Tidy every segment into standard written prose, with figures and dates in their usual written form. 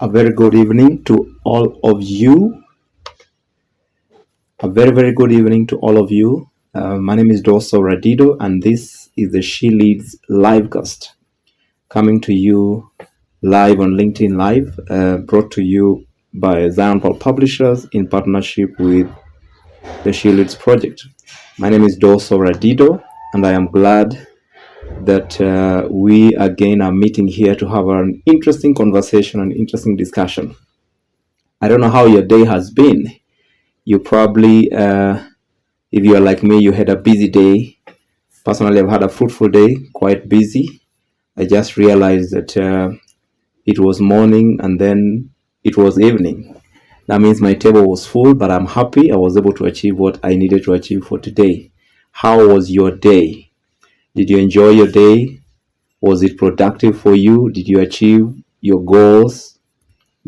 A very good evening to all of you. A very, very good evening to all of you. My name is Dosso Radido, and this is the SheLeads livecast coming to you live on LinkedIn Live, brought to you by Zion Paul Publishers in partnership with the SheLeads project. My name is Dosso Radido, and I am glad that we again are meeting here to have an interesting conversation and interesting discussion. I don't know how your day has been. You probably, if you are like me, you had a busy day. Personally, I've had a fruitful day, quite busy. I just realized that it was morning and then it was evening. That means my table was full, but I'm happy I was able to achieve what I needed to achieve for today. How was your day? Did you enjoy your day? Was it productive for you? Did you achieve your goals?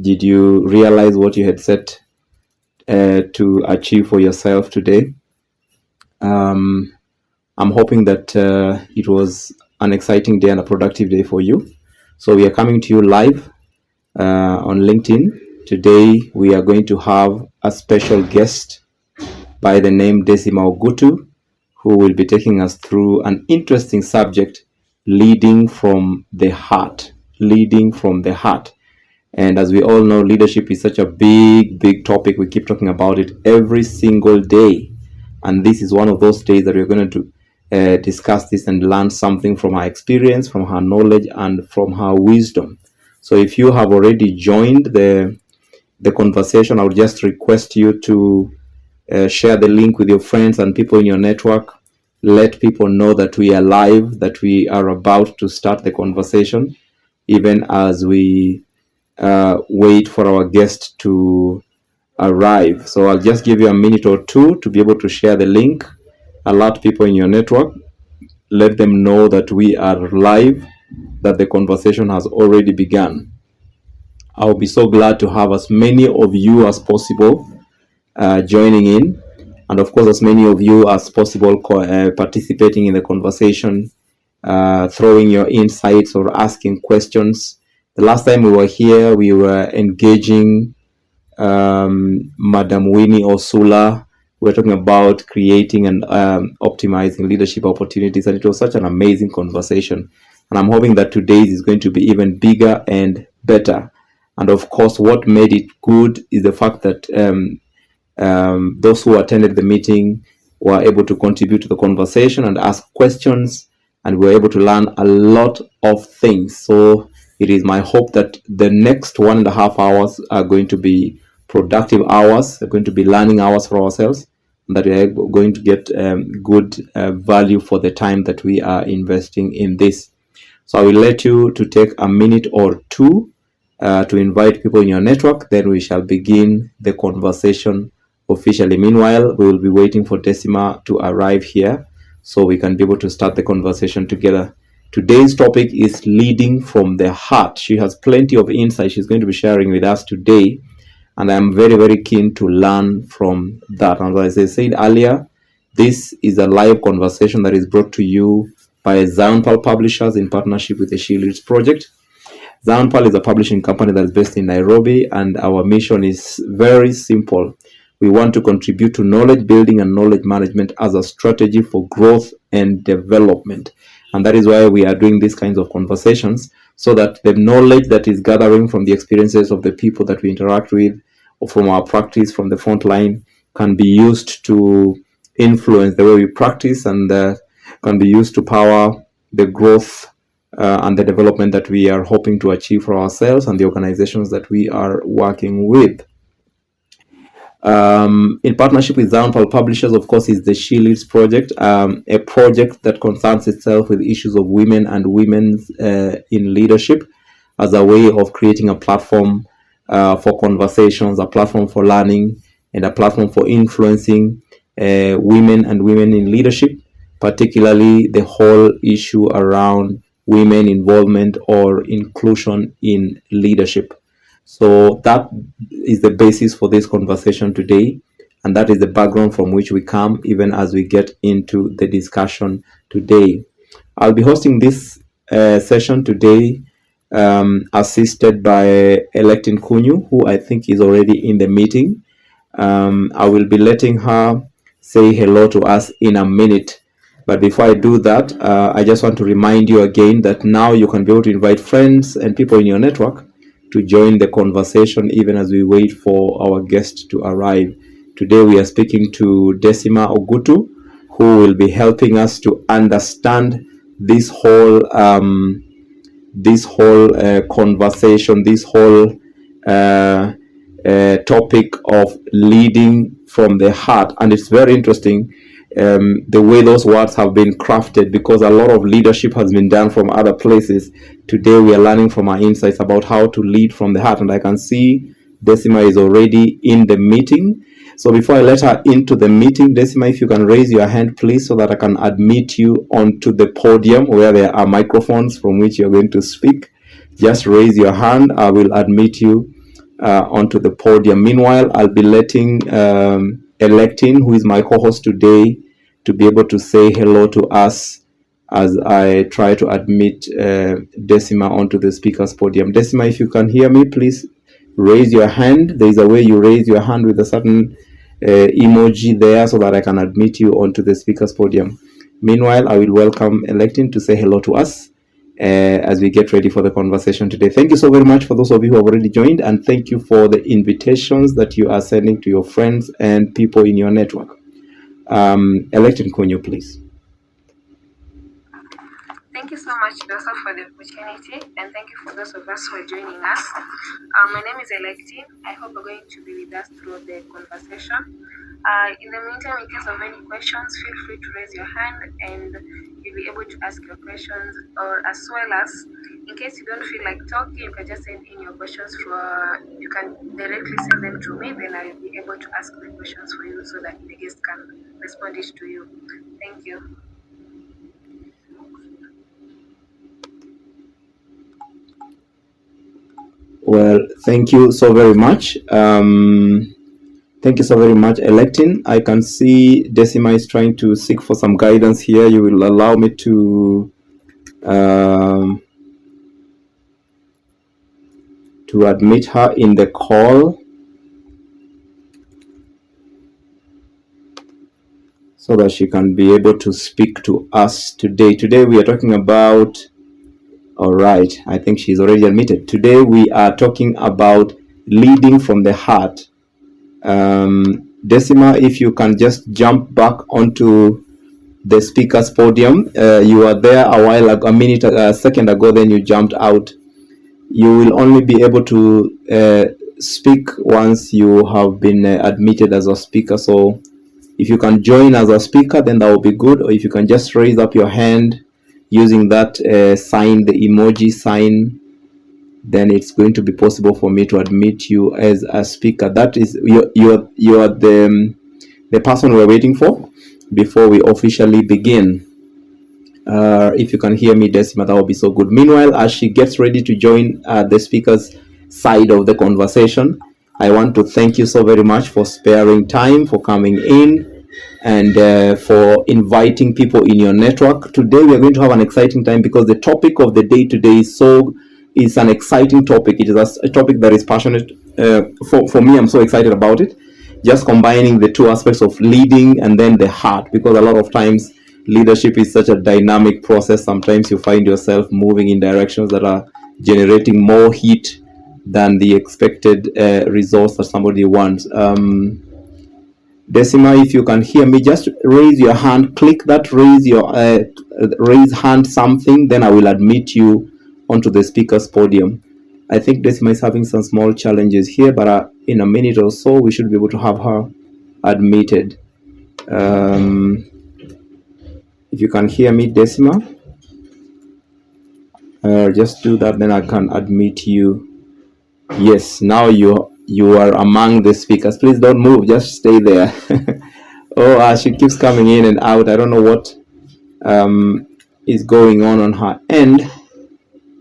Did you realize what you had set to achieve for yourself today? I'm hoping that it was an exciting day and a productive day for you. So we are coming to you live on LinkedIn. Today we are going to have a special guest by the name Decimar Ogutu, who will be taking us through an interesting subject, leading from the heart. Leading from the heart. And as we all know, leadership is such a big topic. We keep talking about it every single day. And this is one of those days that we're going to discuss this and learn something from her experience, from her knowledge, and from her wisdom. So if you have already joined the conversation, I would just request you to share the link with your friends and people in your network. Let people know that we are live, that we are about to start the conversation, even as we wait for our guest to arrive. So I'll just give you a minute or two to be able to share the link, alert people in your network, let them know that we are live, that the conversation has already begun. I'll be so glad to have as many of you as possible joining in, and of course as many of you as possible participating in the conversation, throwing your insights or asking questions. The last time we were here, we were engaging Madam Winnie Osula. We were talking about creating and optimizing leadership opportunities, and it was such an amazing conversation. And I'm hoping that today's is going to be even bigger and better. And of course, what made it good is the fact that those who attended the meeting were able to contribute to the conversation and ask questions, and we were able to learn a lot of things. So it is my hope that the next 1.5 hours are going to be productive hours. They're going to be learning hours for ourselves, and that we are going to get good value for the time that we are investing in this. So I will let you to take a minute or two to invite people in your network. Then we shall begin the conversation officially. Meanwhile, we will be waiting for Decima to arrive here so we can be able to start the conversation together. Today's topic is leading from the heart. She has plenty of insight she's going to be sharing with us today, and I'm very keen to learn from that. And as I said earlier, this is a live conversation that is brought to you by Zion Paul Publishers in partnership with the SheLeads project. Zion Paul is a publishing company that is based in Nairobi, and our mission is very simple. We want to contribute to knowledge building and knowledge management as a strategy for growth and development. And that is why we are doing these kinds of conversations, so that the knowledge that is gathering from the experiences of the people that we interact with, or from our practice from the front line, can be used to influence the way we practice, and can be used to power the growth and the development that we are hoping to achieve for ourselves and the organizations that we are working with. In partnership with Zion Paul Publishers, of course, is the SheLeads project, a project that concerns itself with issues of women and women's in leadership, as a way of creating a platform for conversations, a platform for learning, and a platform for influencing women and women in leadership, particularly the whole issue around women involvement or inclusion in leadership. So that is the basis for this conversation today, and that is the background from which we come, even as we get into the discussion today. I'll be hosting this session today assisted by Electin Kunyu, who I think is already in the meeting. I will be letting her say hello to us in a minute. But before I do that, I just want to remind you again that now you can be able to invite friends and people in your network to join the conversation even as we wait for our guest to arrive. Today we are speaking to Decimar Ogutu, who will be helping us to understand this whole conversation, this whole topic of leading from the heart. And it's very interesting the way those words have been crafted, because a lot of leadership has been done from other places. Today we are learning from our insights about how to lead from the heart, and I can see Decima is already in the meeting. So before I let her into the meeting, Decima, if you can raise your hand, please, so that I can admit you onto the podium where there are microphones from which you're going to speak. Just raise your hand. I will admit you onto the podium. Meanwhile, I'll be letting Electin, who is my co-host today, to be able to say hello to us as I try to admit Decima onto the speaker's podium. Decima, if you can hear me, please raise your hand. There's a way you raise your hand with a certain emoji there so that I can admit you onto the speaker's podium. Meanwhile, I will welcome Electin to say hello to us as we get ready for the conversation today. Thank you so very much for those of you who have already joined, and thank you for the invitations that you are sending to your friends and people in your network. Electin Kunyu, please. Thank you so much, Dosa, for the opportunity, and thank you for those of us who are joining us. My name is Electin. I hope you're going to be with us throughout the conversation. In the meantime, in case of any questions, feel free to raise your hand and you'll be able to ask your questions, or as well as, in case you don't feel like talking, you can just send in your questions you can directly send them to me, then I'll be able to ask the questions for you so that the guest can respond it to you. Thank you. Well, thank you so very much. Thank you so very much, Electin. I can see Decima is trying to seek for some guidance here. You will allow me to admit her in the call so that she can be able to speak to us today. Today we are talking about, all right, I think she's already admitted. Today we are talking about leading from the heart. Decima, if you can just jump back onto the speaker's podium. You were there a while ago, a second ago, then you jumped out. You will only be able to speak once you have been admitted as a speaker. So if you can join as a speaker, then that will be good. Or if you can just raise up your hand using that sign, the emoji sign, then it's going to be possible for me to admit you as a speaker. That is, you're the person we're waiting for before we officially begin. If you can hear me, Decima, that will be so good. Meanwhile, as she gets ready to join the speaker's side of the conversation, I want to thank you so very much for sparing time, for coming in, and for inviting people in your network. Today, we are going to have an exciting time because the topic of the day today is an exciting topic. It is a topic that is passionate. For me, I'm so excited about it. Just combining the two aspects of leading and then the heart, because a lot of times leadership is such a dynamic process. Sometimes you find yourself moving in directions that are generating more heat than the expected results that somebody wants. Decima, if you can hear me, just raise your hand. Click that raise hand something, then I will admit you onto the speaker's podium. I think Decima is having some small challenges here, but in a minute or so, we should be able to have her admitted. If you can hear me, Decima, just do that, then I can admit you. Yes, now you are among the speakers. Please don't move, just stay there. Oh, she keeps coming in and out. I don't know what is going on her end.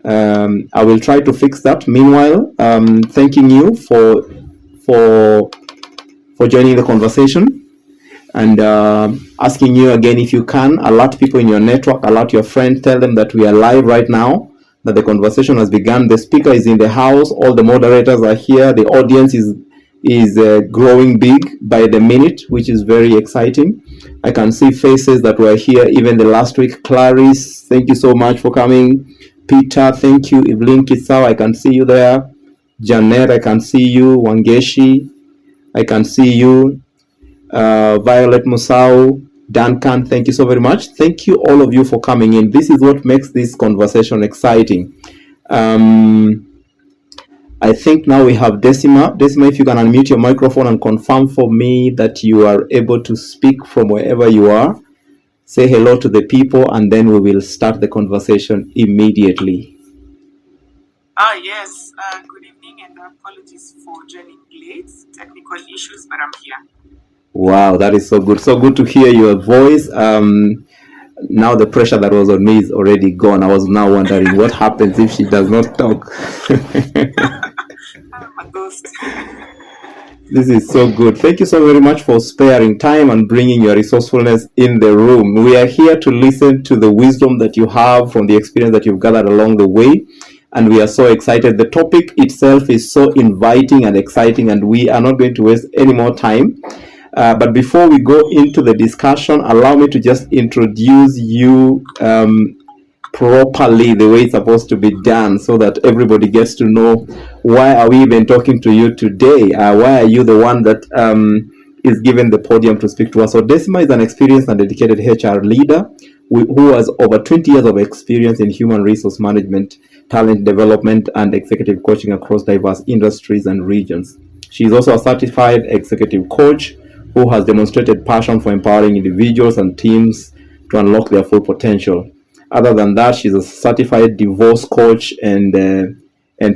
I will try to fix that. Meanwhile, thanking you for joining the conversation, and asking you again, if you can, alert people in your network, alert your friends, tell them that we are live right now. that the conversation has begun. The speaker is in the house. All the moderators are here. The audience is growing big by the minute, which is very exciting. I can see faces that were here even the last week. Clarice, thank you so much for coming. Peter, thank you. Evelyn Kisao, I can see you there. Janet, I can see you. Wangeshi, I can see you. Violet Musau, Duncan, thank you so very much. Thank you, all of you, for coming in. This is what makes this conversation exciting. I think now we have Decima. Decima, if you can unmute your microphone and confirm for me that you are able to speak from wherever you are. Say hello to the people, and then we will start the conversation immediately. Yes. Good evening, and apologies for joining late. Technical issues, but I'm here. Wow, that is so good. So good to hear your voice. Now the pressure that was on me is already gone. I was now wondering what happens if she does not talk. I'm a ghost. This is so good. Thank you so very much for sparing time and bringing your resourcefulness in the room. We are here to listen to the wisdom that you have from the experience that you've gathered along the way. And we are so excited. The topic itself is so inviting and exciting, and we are not going to waste any more time. But before we go into the discussion, allow me to just introduce you properly the way it's supposed to be done, so that everybody gets to know why are we even talking to you today. Why are you the one that is given the podium to speak to us? So Decima is an experienced and dedicated HR leader who has over 20 years of experience in human resource management, talent development, and executive coaching across diverse industries and regions. She is also a certified executive coach who has demonstrated passion for empowering individuals and teams to unlock their full potential. Other than that, she's a certified divorce coach and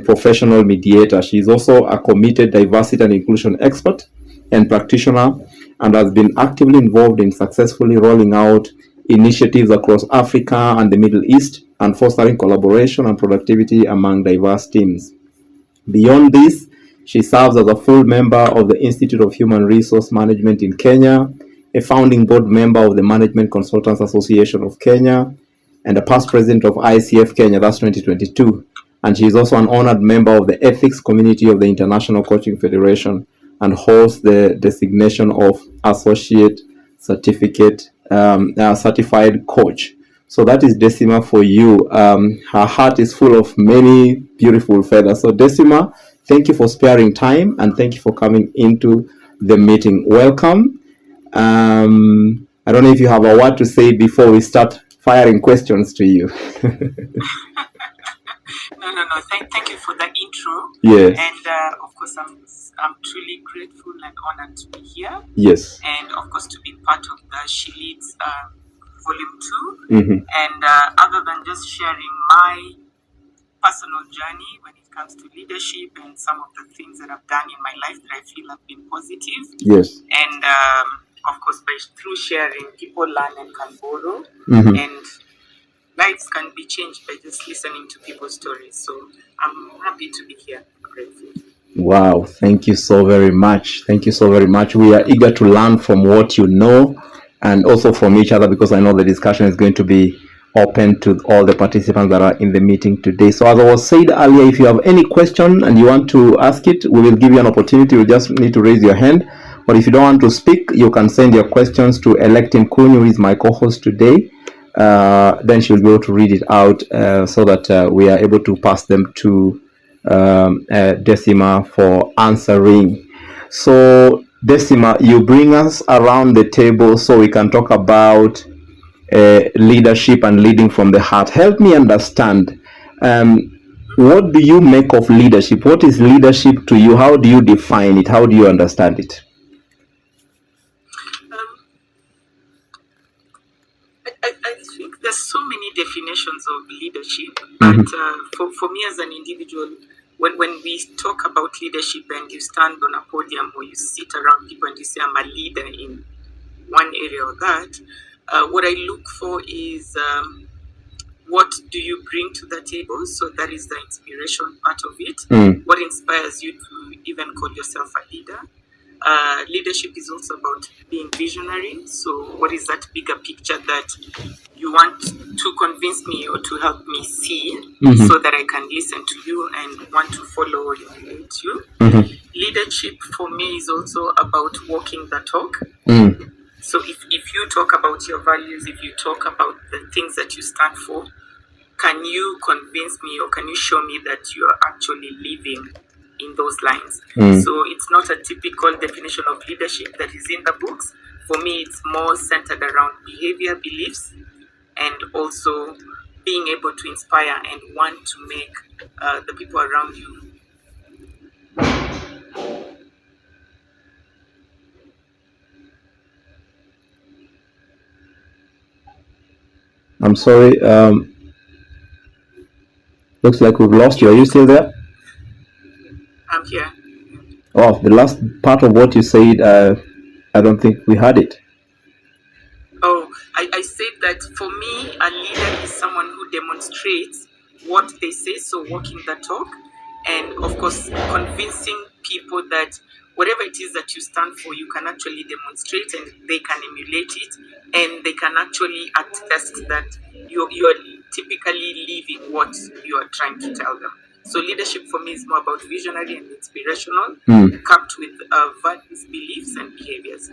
professional mediator. She's also a committed diversity and inclusion expert and practitioner, and has been actively involved in successfully rolling out initiatives across Africa and the Middle East and fostering collaboration and productivity among diverse teams. Beyond this, she serves as a full member of the Institute of Human Resource Management in Kenya, a founding board member of the Management Consultants Association of Kenya, and a past president of ICF Kenya, that's 2022. And she is also an honored member of the ethics community of the International Coaching Federation and holds the designation of associate certified coach. So that is Decima for you. Her heart is full of many beautiful feathers. So Decima, thank you for sparing time, and thank you for coming into the meeting. Welcome. I don't know if you have a word to say before we start firing questions to you. No. Thank you for that intro. Yes. And of course, I'm truly grateful and honored to be here. Yes. And of course, to be part of the SheLeads Volume 2. Mm-hmm. And other than just sharing my personal journey when it comes to leadership and some of the things that I've done in my life that I feel have been positive. Yes. And of course, through sharing, people learn and can borrow. Mm-hmm. And lives can be changed by just listening to people's stories. So I'm happy to be here. Grateful. Wow, thank you so very much. Thank you so very much. We are eager to learn from what you know and also from each other, because I know the discussion is going to be open to all the participants that are in the meeting today. So as I was said earlier, if you have any question and you want to ask it, we will give you an opportunity. You just need to raise your hand. But if you don't want to speak, you can send your questions to Electin Kun, who is my co-host today. Then she'll be able to read it out so that we are able to pass them to Decima for answering. So Decima, you bring us around the table so we can talk about leadership and leading from the heart. Help me understand, what do you make of leadership? What is leadership to you? How do you define it? How do you understand it? I think there's so many definitions of leadership, but for me as an individual, when we talk about leadership and you stand on a podium or you sit around people and you say, I'm a leader in one area or that, what I look for is what do you bring to the table? So that is the inspiration part of it. What inspires you to even call yourself a leader? Leadership is also about being visionary. So, what is that bigger picture that you want to convince me or to help me see, so that I can listen to you and want to follow or emulate you? Leadership for me is also about walking the talk. So if you talk about your values, if you talk about the things that you stand for, can you convince me or can you show me that you are actually living in those lines? So it's not a typical definition of leadership that is in the books. For me, it's more centered around behavior, beliefs, and also being able to inspire and want to make the people around you. I'm sorry. Looks like we've lost you. Are you still there? I'm here. Oh, the last part of what you said, I don't think we had it. Oh, I said that for me, a leader is someone who demonstrates what they say, so walking the talk, and of course, convincing people that whatever it is that you stand for, you can actually demonstrate and they can emulate it, and they can actually attest that you're typically living what you are trying to tell them. So leadership for me is more about visionary and inspirational, capped with values, beliefs, and behaviors.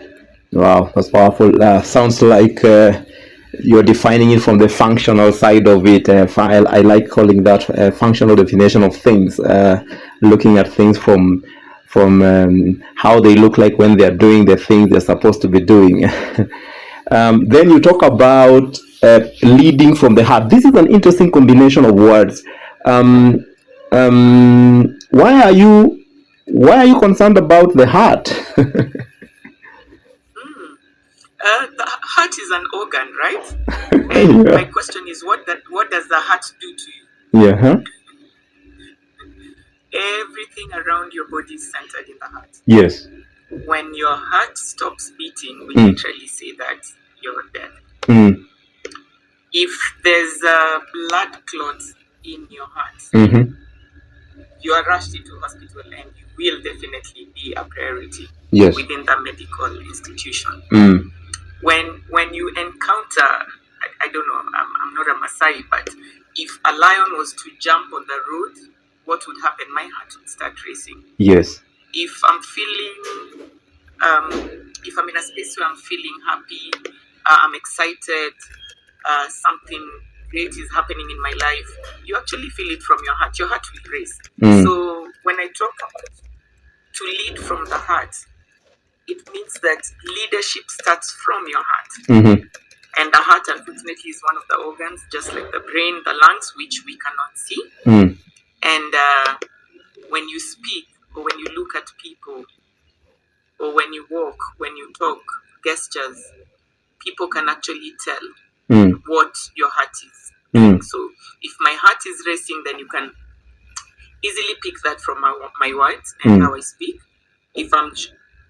Wow, that's powerful. Sounds like you're defining it from the functional side of it. I like calling that functional definition of things. Looking at things from how they look like when they're doing the things they're supposed to be doing. Then you talk about leading from the heart. This is an interesting combination of words. Why are you concerned about the heart? The heart is an organ, right? And my question is, what does the heart do to you? Yeah. Huh? Everything around your body is centered in the heart. Yes. When your heart stops beating, we literally say that you're dead. If there's a blood clot in your heart, you are rushed into hospital and you will definitely be a priority within the medical institution. When you encounter, I don't know, I'm not a Maasai, but if a lion was to jump on the road, what would happen? My heart would start racing. Yes. If I'm feeling, if I'm in a space where I'm feeling happy, I'm excited, something great is happening in my life, you actually feel it from your heart. Your heart will race. So when I talk about to lead from the heart, it means that leadership starts from your heart. And the heart, unfortunately, is one of the organs, just like the brain, the lungs, which we cannot see. And when you speak, or when you look at people, or when you walk, when you talk, gestures, people can actually tell what your heart is. So if my heart is racing, then you can easily pick that from my words and how I speak. If I'm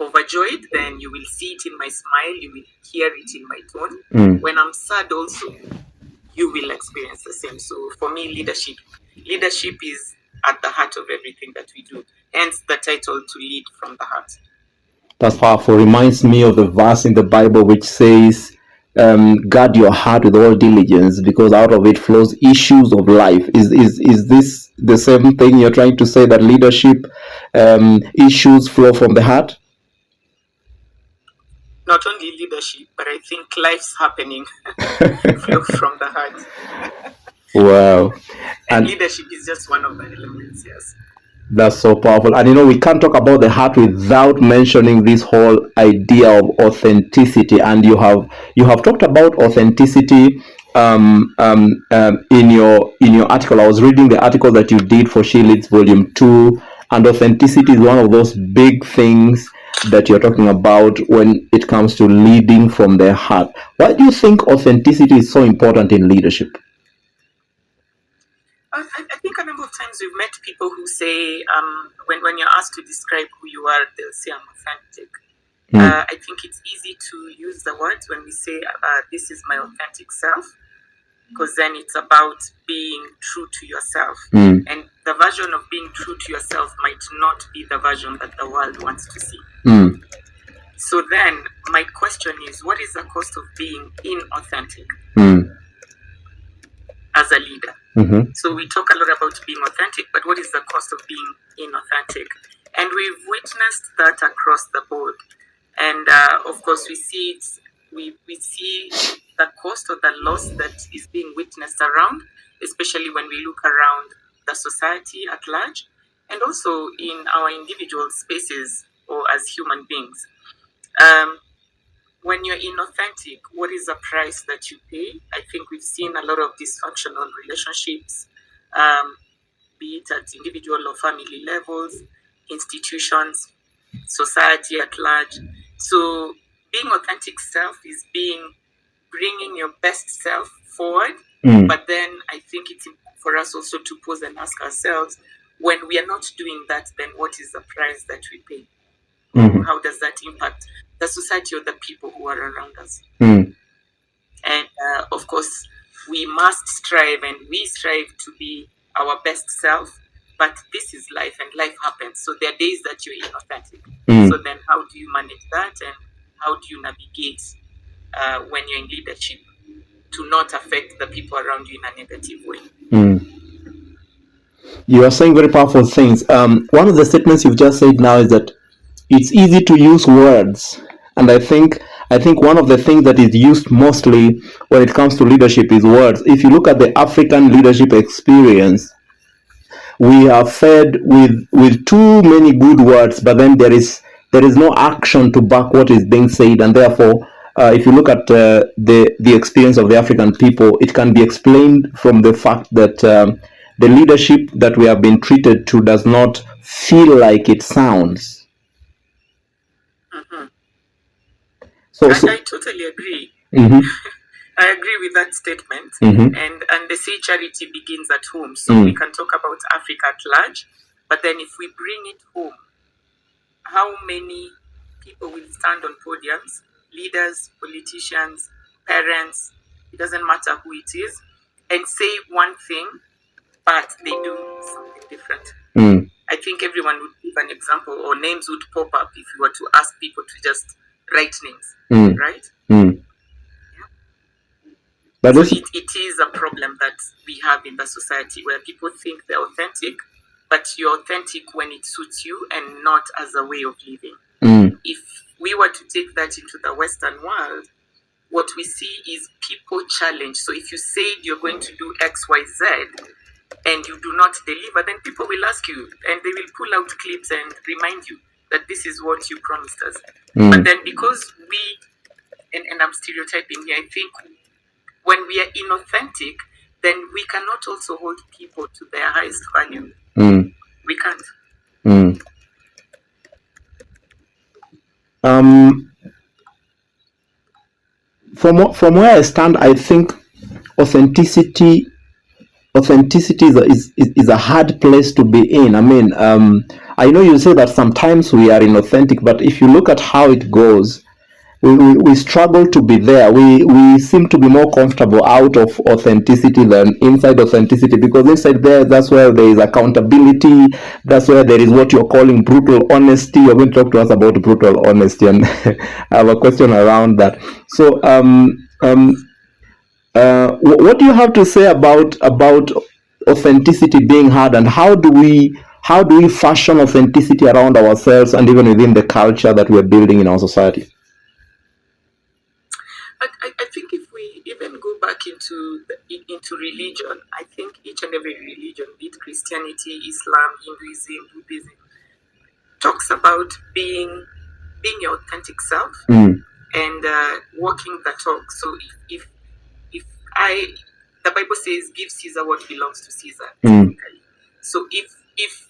overjoyed, then you will see it in my smile, you will hear it in my tone. When I'm sad also, you will experience the same. So for me, leadership is at the heart of everything that we do. Hence the title, to lead from the heart. That's powerful. Reminds me of the verse in the Bible which says, guard your heart with all diligence, because out of it flows issues of life. Is this the same thing you're trying to say, that leadership issues flow from the heart? Not only leadership, but I think life's happening flow from the heart. Wow. And leadership is just one of the elements, yes. That's so powerful. And we can't talk about the heart without mentioning this whole idea of authenticity. And you have talked about authenticity in your article. I was reading the article that you did for SheLeads Volume 2, and authenticity is one of those big things that you're talking about when it comes to leading from the heart. Why do you think authenticity is so important in leadership? I think a number of times we've met people who say, when you're asked to describe who you are, they'll say, I'm authentic. I think it's easy to use the words when we say, this is my authentic self, because then it's about being true to yourself. And the version of being true to yourself might not be the version that the world wants to see. So then my question is, what is the cost of being inauthentic as a leader? So we talk a lot about being authentic, but what is the cost of being inauthentic? And we've witnessed that across the board. And of course, we see the cost or the loss that is being witnessed around, especially when we look around the society at large, and also in our individual spaces or as human beings. When you're inauthentic, what is the price that you pay? I think we've seen a lot of dysfunctional relationships, be it at individual or family levels, institutions, society at large. So being authentic self is bringing your best self forward. But then I think it's important for us also to pause and ask ourselves, when we are not doing that, then what is the price that we pay? How does that impact the society or the people who are around us? And of course, we must strive, and we strive to be our best self. But this is life, and life happens. So there are days that you're inauthentic. So then, how do you manage that, and how do you navigate when you're in leadership to not affect the people around you in a negative way? You are saying very powerful things. One of the statements you've just said now is that it's easy to use words, and I think one of the things that is used mostly when it comes to leadership is words. If you look at the African leadership experience, we are fed with too many good words, but then there is no action to back what is being said, and therefore, if you look at the experience of the African people, it can be explained from the fact that the leadership that we have been treated to does not feel like it sounds. So I totally agree. I agree with that statement. And they say charity begins at home. So we can talk about Africa at large, but then if we bring it home, how many people will stand on podiums, leaders, politicians, parents, it doesn't matter who it is, and say one thing, but they do something different. I think everyone would give an example, or names would pop up if you were to ask people to just write names, right? But so it is a problem that we have in the society where people think they're authentic, but you're authentic when it suits you and not as a way of living. If we were to take that into the Western world, what we see is people challenge. So if you say you're going to do X, Y, Z, and you do not deliver, then people will ask you, and they will pull out clips and remind you that this is what you promised us. But then because and I'm stereotyping here, I think when we are inauthentic, then we cannot also hold people to their highest value. We can't. From where I stand, I think authenticity is a hard place to be in. I mean, I know you say that sometimes we are inauthentic, but if you look at how it goes, we struggle to be there. We seem to be more comfortable out of authenticity than inside authenticity, because inside there, that's where there is accountability. That's where there is what you're calling brutal honesty. You're going to talk to us about brutal honesty, and I have a question around that. So, what do you have to say about authenticity being hard, and how do we fashion authenticity around ourselves and even within the culture that we're building in our society? I think if we even go back into religion, I think each and every religion, be it Christianity, Islam, Hinduism, Buddhism, talks about being your authentic self and walking the talk. So if the Bible says, give Caesar what belongs to Caesar. So if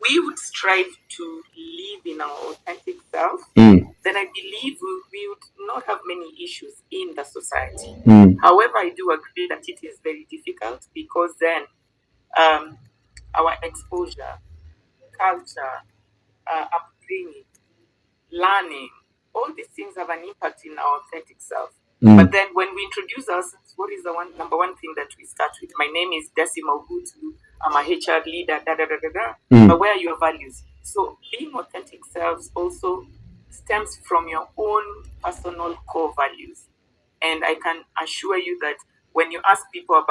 we would strive to live in our authentic self, then I believe we would not have many issues in the society. However, I do agree that it is very difficult, because then our exposure, culture, upbringing, learning, all these things have an impact in our authentic self. But then when we introduce ourselves, what is the number one thing that we start with? My name is Decimar Ogutu. I'm a HR leader, But where are your values? So being authentic selves also stems from your own personal core values. And I can assure you that when you ask people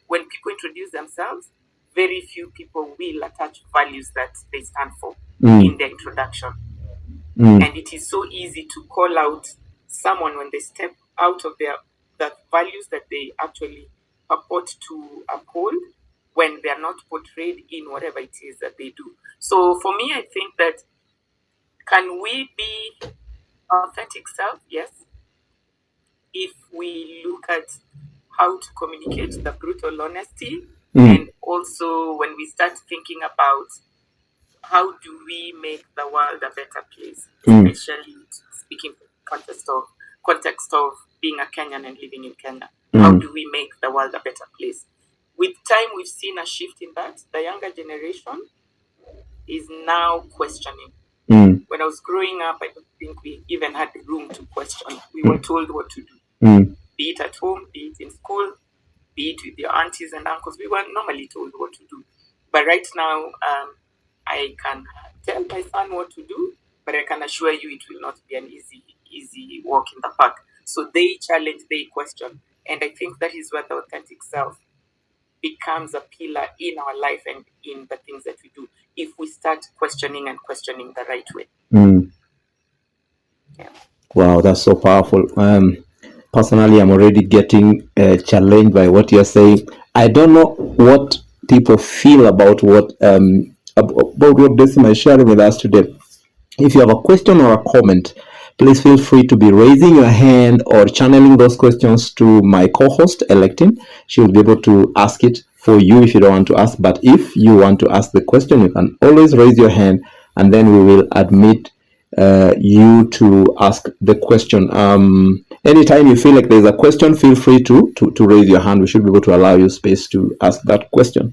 when people introduce themselves, very few people will attach values that they stand for in their introduction. And it is so easy to call out someone when they step out of that values that they actually purport to uphold, when they are not portrayed in whatever it is that they do. So for me, I think that, can we be authentic self? Yes. If we look at how to communicate the brutal honesty, and also when we start thinking about how do we make the world a better place, especially speaking context of being a Kenyan and living in Kenya. How do we make the world a better place? With time, we've seen a shift in that. The younger generation is now questioning. When I was growing up, I don't think we even had room to question. We were told what to do, be it at home, be it in school, be it with your aunties and uncles. We were normally told what to do. But right now, I can tell my son what to do, but I can assure you it will not be an easy walk in the park. So they challenge, they question. And I think that is where the authentic self becomes a pillar in our life and in the things that we do, if we start questioning the right way. Yeah. Wow, that's so powerful. Personally, I'm already getting challenged by what you're saying. I don't know what people feel about what Decimar is sharing with us today. If you have a question or a comment, please feel free to be raising your hand or channeling those questions to my co-host, Electin. She will be able to ask it for you if you don't want to ask. But if you want to ask the question, you can always raise your hand, and then we will admit you to ask the question. Anytime you feel like there's a question, feel free to raise your hand. We should be able to allow you space to ask that question.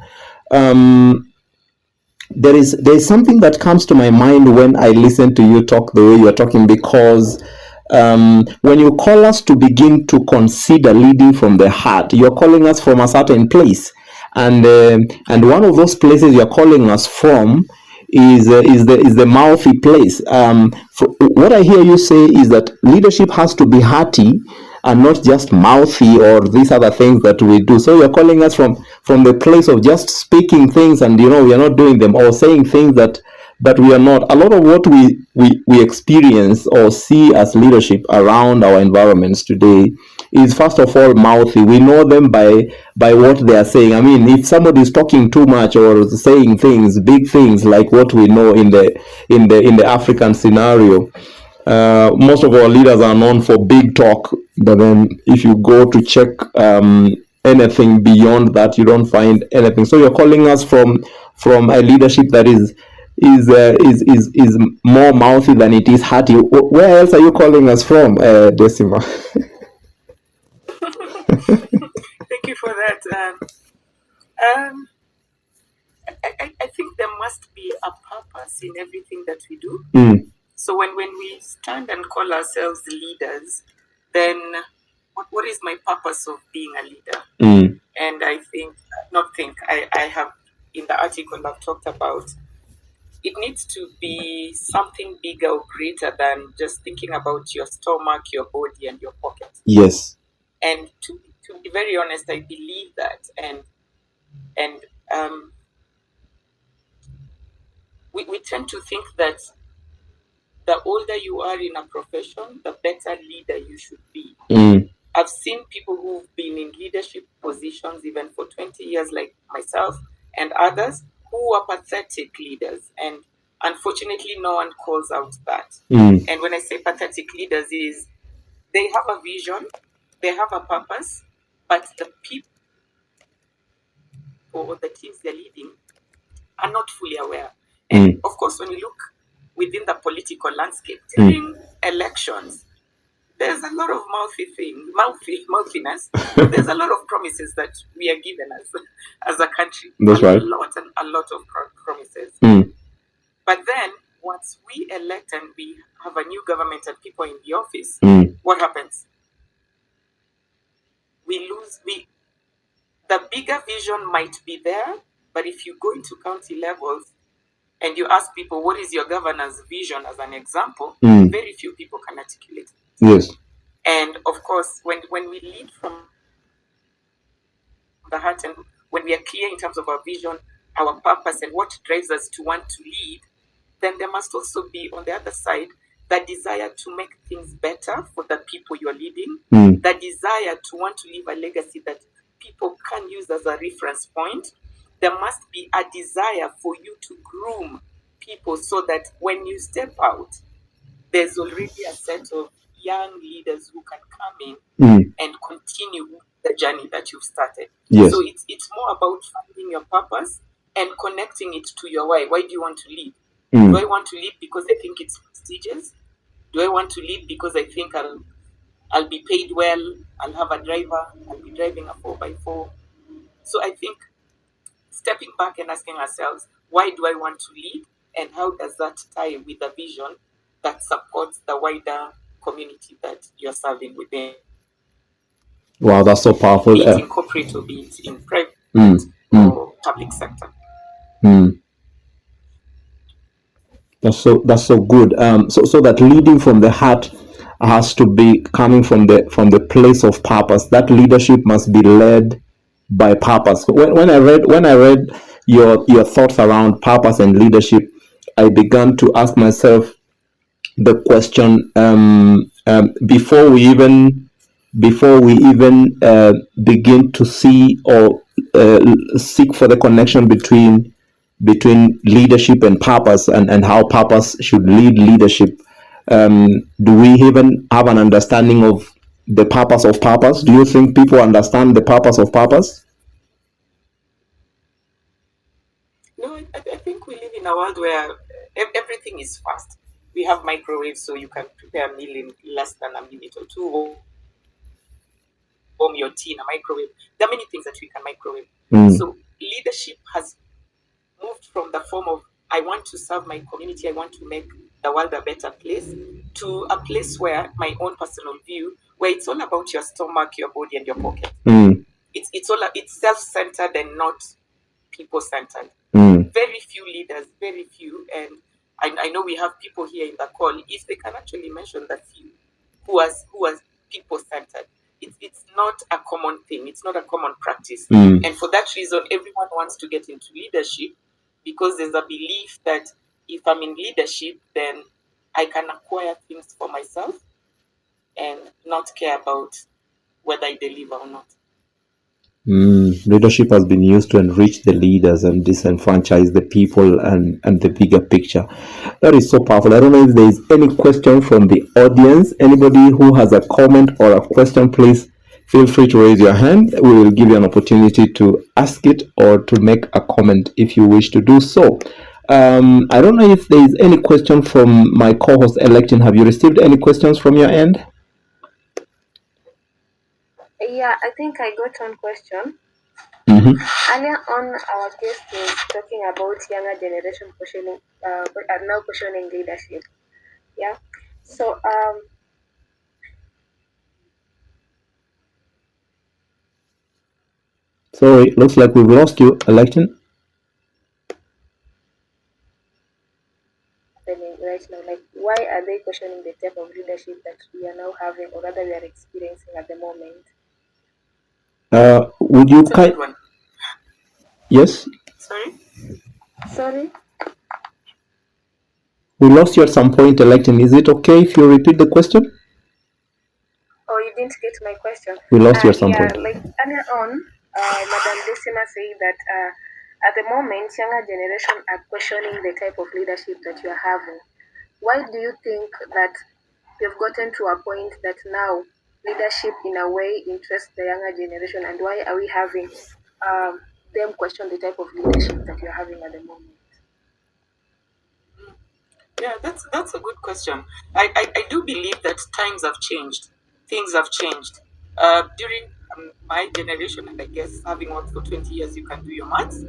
There is something that comes to my mind when I listen to you talk the way you're talking, because when you call us to begin to consider leading from the heart, you're calling us from a certain place, and one of those places you're calling us from is the mouthy place. What I hear you say is that leadership has to be hearty and not just mouthy or these other things that we do. So you're calling us from the place of just speaking things, and we are not doing them, or saying things that we are not. A lot of what we experience or see as leadership around our environments today is, first of all, mouthy. We know them by what they are saying. I mean, if somebody is talking too much or saying things, big things, like what we know in the African scenario, most of our leaders are known for big talk, but then if you go to check anything beyond that, you don't find anything. So you're calling us from a leadership that is more mouthy than it is hearty. Where else are you calling us from, Decimar? Thank you for that. I think there must be a purpose in everything that we do. So when we stand and call ourselves leaders, then what is my purpose of being a leader? And I have, in the article I've talked about, it needs to be something bigger or greater than just thinking about your stomach, your body, and your pocket. Yes. And to be very honest, I believe that, and we tend to think that the older you are in a profession, the better leader you should be. I've seen people who've been in leadership positions even for 20 years, like myself and others, who are pathetic leaders. And unfortunately, no one calls out that. And when I say pathetic leaders, is they have a vision, they have a purpose, but the people or the teams they're leading are not fully aware. And of course, when you look within the political landscape during elections, there's a lot of mouthiness. There's a lot of promises that we are given as a country. That's right. A lot of promises. But then once we elect and we have a new government and people in the office, what happens? The bigger vision might be there, but if you go into county levels, and you ask people, what is your governor's vision as an example, very few people can articulate. Yes. And of course, when we lead from the heart, and when we are clear in terms of our vision, our purpose, and what drives us to want to lead, then there must also be, on the other side, that desire to make things better for the people you're leading, the desire to want to leave a legacy that people can use as a reference point. There must be a desire for you to groom people so that when you step out, there's already a set of young leaders who can come in and continue the journey that you've started. Yes. So it's more about finding your purpose and connecting it to your why. Why do you want to lead? Do I want to lead because I think it's prestigious? Do I want to lead because I think I'll be paid well, I'll have a driver, I'll be driving a 4x4? So I think stepping back and asking ourselves, why do I want to lead? And how does that tie with the vision that supports the wider community that you're serving within? Wow, that's so powerful. Be it in corporate or be it in private or public sector. That's so good. So that leading from the heart has to be coming from the place of purpose. That leadership must be led by purpose. When I read your thoughts around purpose and leadership, I began to ask myself the question, before we even begin to see or seek for the connection between leadership and purpose, and how purpose should lead leadership. Do we even have an understanding of the purpose of purpose? Do you think people understand the purpose of purpose? No, I think we live in a world where everything is fast. We have microwaves, so you can prepare a meal in less than a minute or two. Warm your tea in a microwave. There are many things that we can microwave. So leadership has moved from the form of, I want to serve my community, I want to make the world a better place, to a place where my own personal view, where it's all about your stomach, your body, and your pocket. It's self-centered and not people-centered. Very few leaders, very few, and I know we have people here in the call, if they can actually mention the few who are people-centered. It's not a common thing. It's not a common practice. And for that reason, everyone wants to get into leadership because there's a belief that if I'm in leadership, then I can acquire things for myself and not care about whether I deliver or not. Leadership has been used to enrich the leaders and disenfranchise the people and the bigger picture. That is so powerful. I don't know if there is any question from the audience. Anybody who has a comment or a question, please feel free to raise your hand. We will give you an opportunity to ask it or to make a comment if you wish to do so. I don't know if there is any question from my co-host Electin. Have you received any questions from your end? Yeah, I think I got one question. Earlier on, our guest was talking about younger generation questioning, are now questioning leadership. Yeah. So Sorry, looks like we've lost you, Electin. right now, like, why are they questioning the type of leadership that we are now having, or rather we are experiencing at the moment? Would you kind one? Yes. Sorry. We lost you at some point, Electin. Is it okay if you repeat the question? Oh, you didn't get my question. We lost you at some point. Like earlier on, Madam Decimar said that at the moment, younger generation are questioning the type of leadership that you are having. Why do you think that you've gotten to a point that now leadership in a way interests the younger generation, and why are we having them question the type of leadership that you're having at the moment? Yeah, that's a good question. I do believe that times have changed. Things have changed. During my generation, and I guess having worked for 20 years, you can do your maths,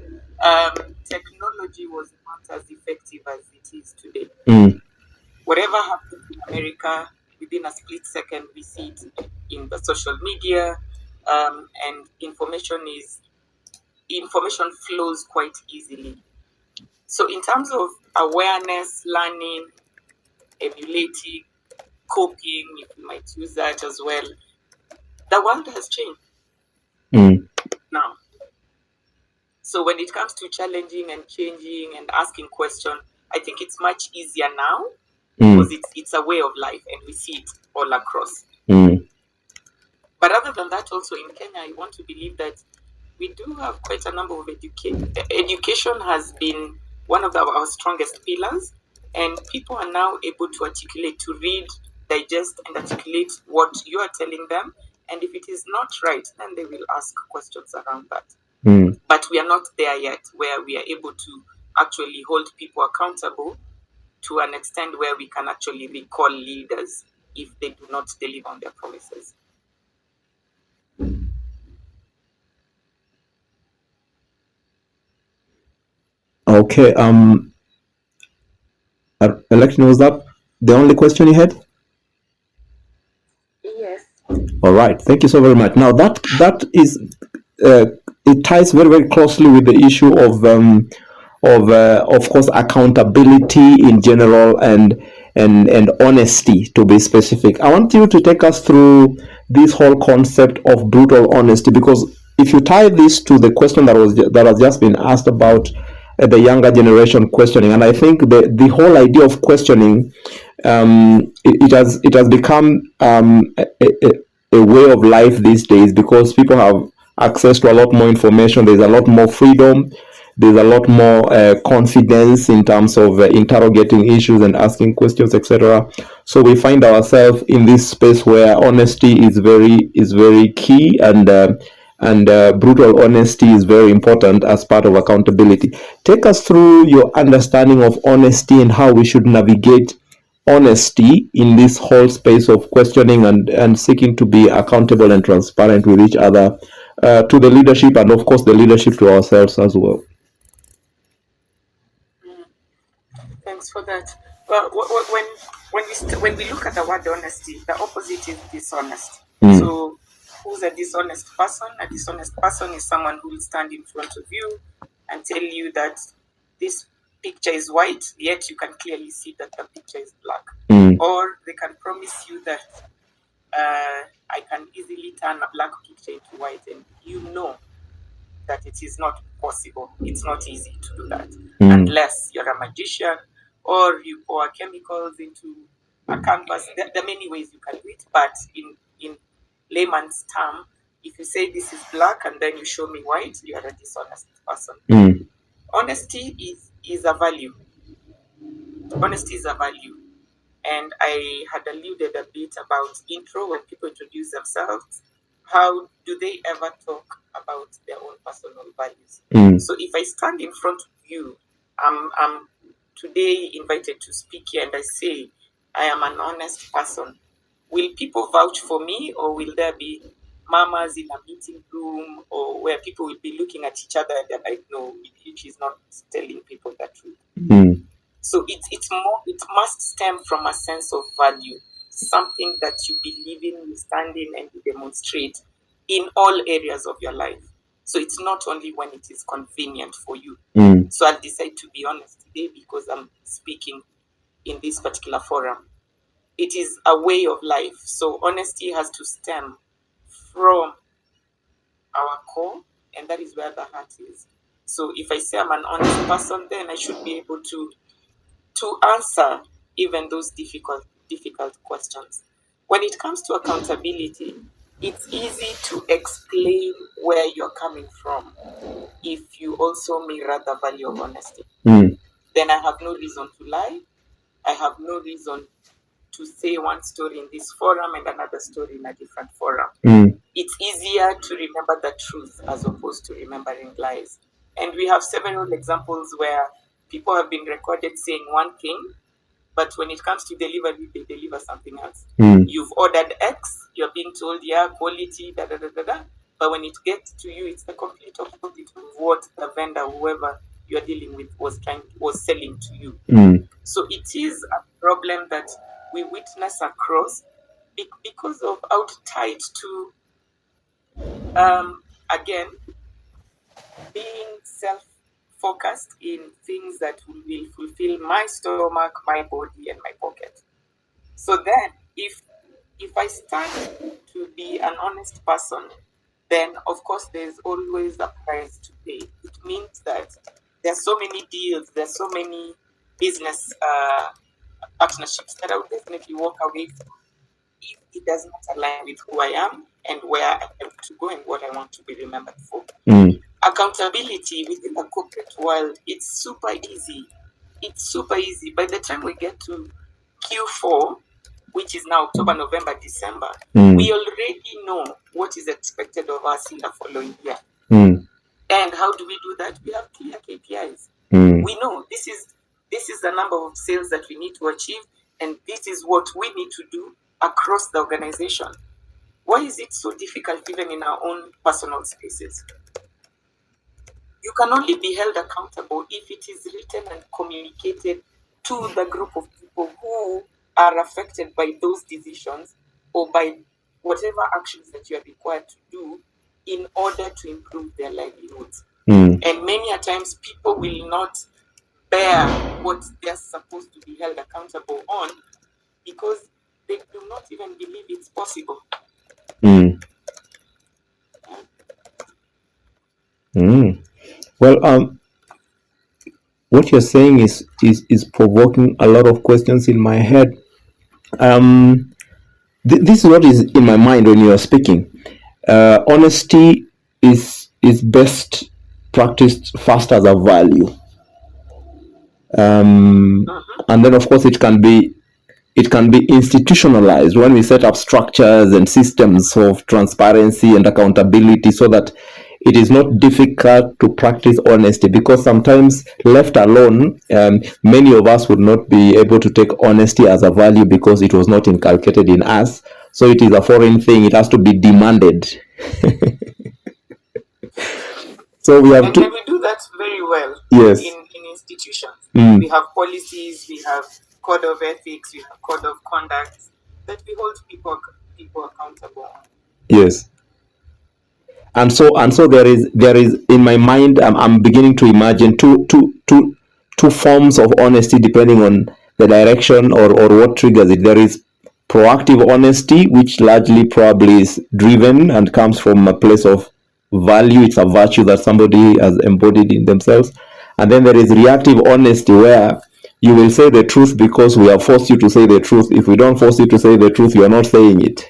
technology was not as effective as it is today. Whatever happens in America, within a split second, we see it in the social media, and information flows quite easily. So in terms of awareness, learning, emulating, coping, if you might use that as well, the world has changed now. So when it comes to challenging and changing and asking questions, I think it's much easier now because it's a way of life and we see it all across. But other than that, also in Kenya, I want to believe that we do have quite a number of education has been one of our strongest pillars, and people are now able to articulate, to read, digest, and articulate what you are telling them. And if it is not right, then they will ask questions around that. But we are not there yet where we are able to actually hold people accountable to an extent where we can actually recall leaders if they do not deliver on their promises. Okay. Election, was that the only question you had? Yes. All right. Thank you so very much. Now that is it ties very, very closely with the issue of course, accountability in general and honesty, to be specific. I want you to take us through this whole concept of brutal honesty, because if you tie this to the question that has just been asked about the younger generation questioning, and I think the whole idea of questioning, it has become a way of life these days, because people have access to a lot more information. There's a lot more freedom. There's a lot more confidence in terms of interrogating issues and asking questions, etc. So we find ourselves in this space where honesty is very key, and brutal honesty is very important as part of accountability. Take us through your understanding of honesty and how we should navigate honesty in this whole space of questioning and seeking to be accountable and transparent with each other, to the leadership, and of course the leadership to ourselves as well. Thanks for that. Well, when we look at the word honesty, the opposite is dishonest. So, who's a dishonest person? A dishonest person is someone who will stand in front of you and tell you that this picture is white, yet you can clearly see that the picture is black. Or they can promise you that I can easily turn a black picture into white, and you know that it is not possible. It's not easy to do that unless you're a magician or you pour chemicals into a canvas. There are many ways you can do it, but in layman's term, if you say this is black and then you show me white, you are a dishonest person. Honesty is a value. Honesty is a value. And I had alluded a bit about intro when people introduce themselves. How do they ever talk about their own personal values? So if I stand in front of you, I'm today invited to speak here, and I say I am an honest person. Will people vouch for me, or will there be mamas in a meeting room, or where people will be looking at each other and they're like, no, she's not telling people the truth? So it must stem from a sense of value, something that you believe in, you stand in, and you demonstrate in all areas of your life. So it's not only when it is convenient for you. So I'll decide to be honest today because I'm speaking in this particular forum. It is a way of life. So honesty has to stem from our core, and that is where the heart is. So if I say I'm an honest person, then I should be able to answer even those difficult questions. When it comes to accountability, it's easy to explain where you're coming from if you also mirror the value of honesty. Then I have no reason to lie. I have no reason to say one story in this forum and another story in a different forum. It's easier to remember the truth as opposed to remembering lies. And we have several examples where people have been recorded saying one thing, but when it comes to delivery, they deliver something else. You've ordered X, you're being told, yeah, quality, da da da da da. But when it gets to you, it's the complete opposite of what the vendor, whoever you're dealing with, was selling to you. So it is a problem that we witness across because of out tied to again being focused in things that will fulfill my stomach, my body, and my pocket. So then, if I start to be an honest person, then of course there's always a price to pay. It means that there's so many deals, there's so many business partnerships that I would definitely walk away from if it does not align with who I am and where I want to go and what I want to be remembered for. Accountability within the corporate world, it's super easy. It's super easy. By the time we get to Q4, which is now October, November, December, we already know what is expected of us in the following year. And how do we do that? We have clear KPIs. We know this is the number of sales that we need to achieve, and this is what we need to do across the organization. Why is it so difficult even in our own personal spaces? You can only be held accountable if it is written and communicated to the group of people who are affected by those decisions or by whatever actions that you are required to do in order to improve their livelihoods. And many a times people will not bear what they're supposed to be held accountable on because they do not even believe it's possible. Well, what you're saying is provoking a lot of questions in my head. This is what is in my mind when you are speaking. Honesty is best practiced first as a value, and then of course it can be institutionalized when we set up structures and systems of transparency and accountability so that it is not difficult to practice honesty, because sometimes left alone, many of us would not be able to take honesty as a value because it was not inculcated in us. So it is a foreign thing. It has to be demanded. So we have and we do that very well. Yes. In institutions. We have policies, we have code of ethics, we have code of conduct that we hold people accountable on. Yes. And so there is in my mind, I'm beginning to imagine two forms of honesty depending on the direction or what triggers it. There is proactive honesty, which largely probably is driven and comes from a place of value. It's a virtue that somebody has embodied in themselves. And then there is reactive honesty, where you will say the truth because we have forced you to say the truth. If we don't force you to say the truth, you are not saying it.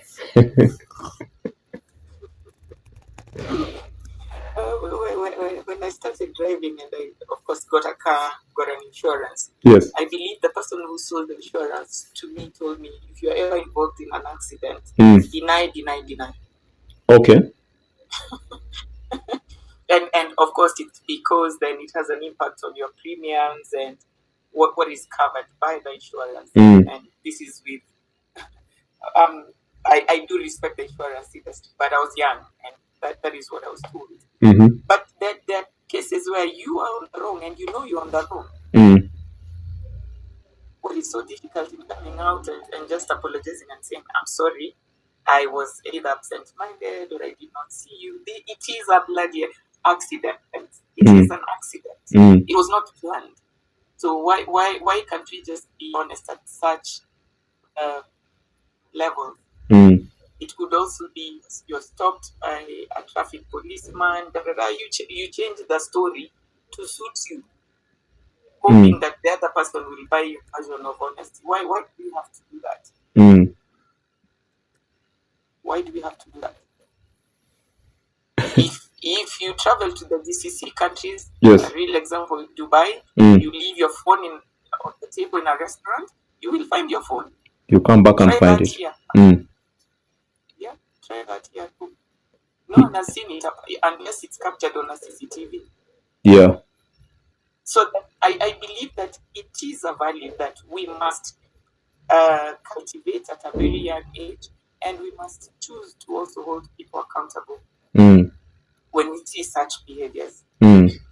When I started driving and I, of course, got a car, got an insurance, Yes. I believe the person who sold the insurance to me told me, if you're ever involved in an accident, deny. Okay. And of course, it's because then it has an impact on your premiums and what is covered by the insurance. And this is with I do respect the insurance industry, but I was young and that is what I was told. But there are cases where you are on the wrong and you know you're on the wrong. What is so difficult in coming out and just apologizing and saying, I'm sorry, I was either absent-minded or I did not see you. It is a bloody accident. It is an accident. It was not planned. So why can't we just be honest at such level? It could also be you're stopped by a traffic policeman. You change the story to suit you, hoping that the other person will buy your version of honesty. Why do you have to do that? Why do we have to do that? If you travel to the GCC countries, yes. A real example, Dubai, you leave your phone on the table in a restaurant, you will find your phone. You come back and find it. Here. Yeah, try that here too. No one has seen it unless it's captured on a CCTV. Yeah. So I believe that it is a value that we must cultivate at a very young age, and we must choose to also hold people accountable when we see such behaviors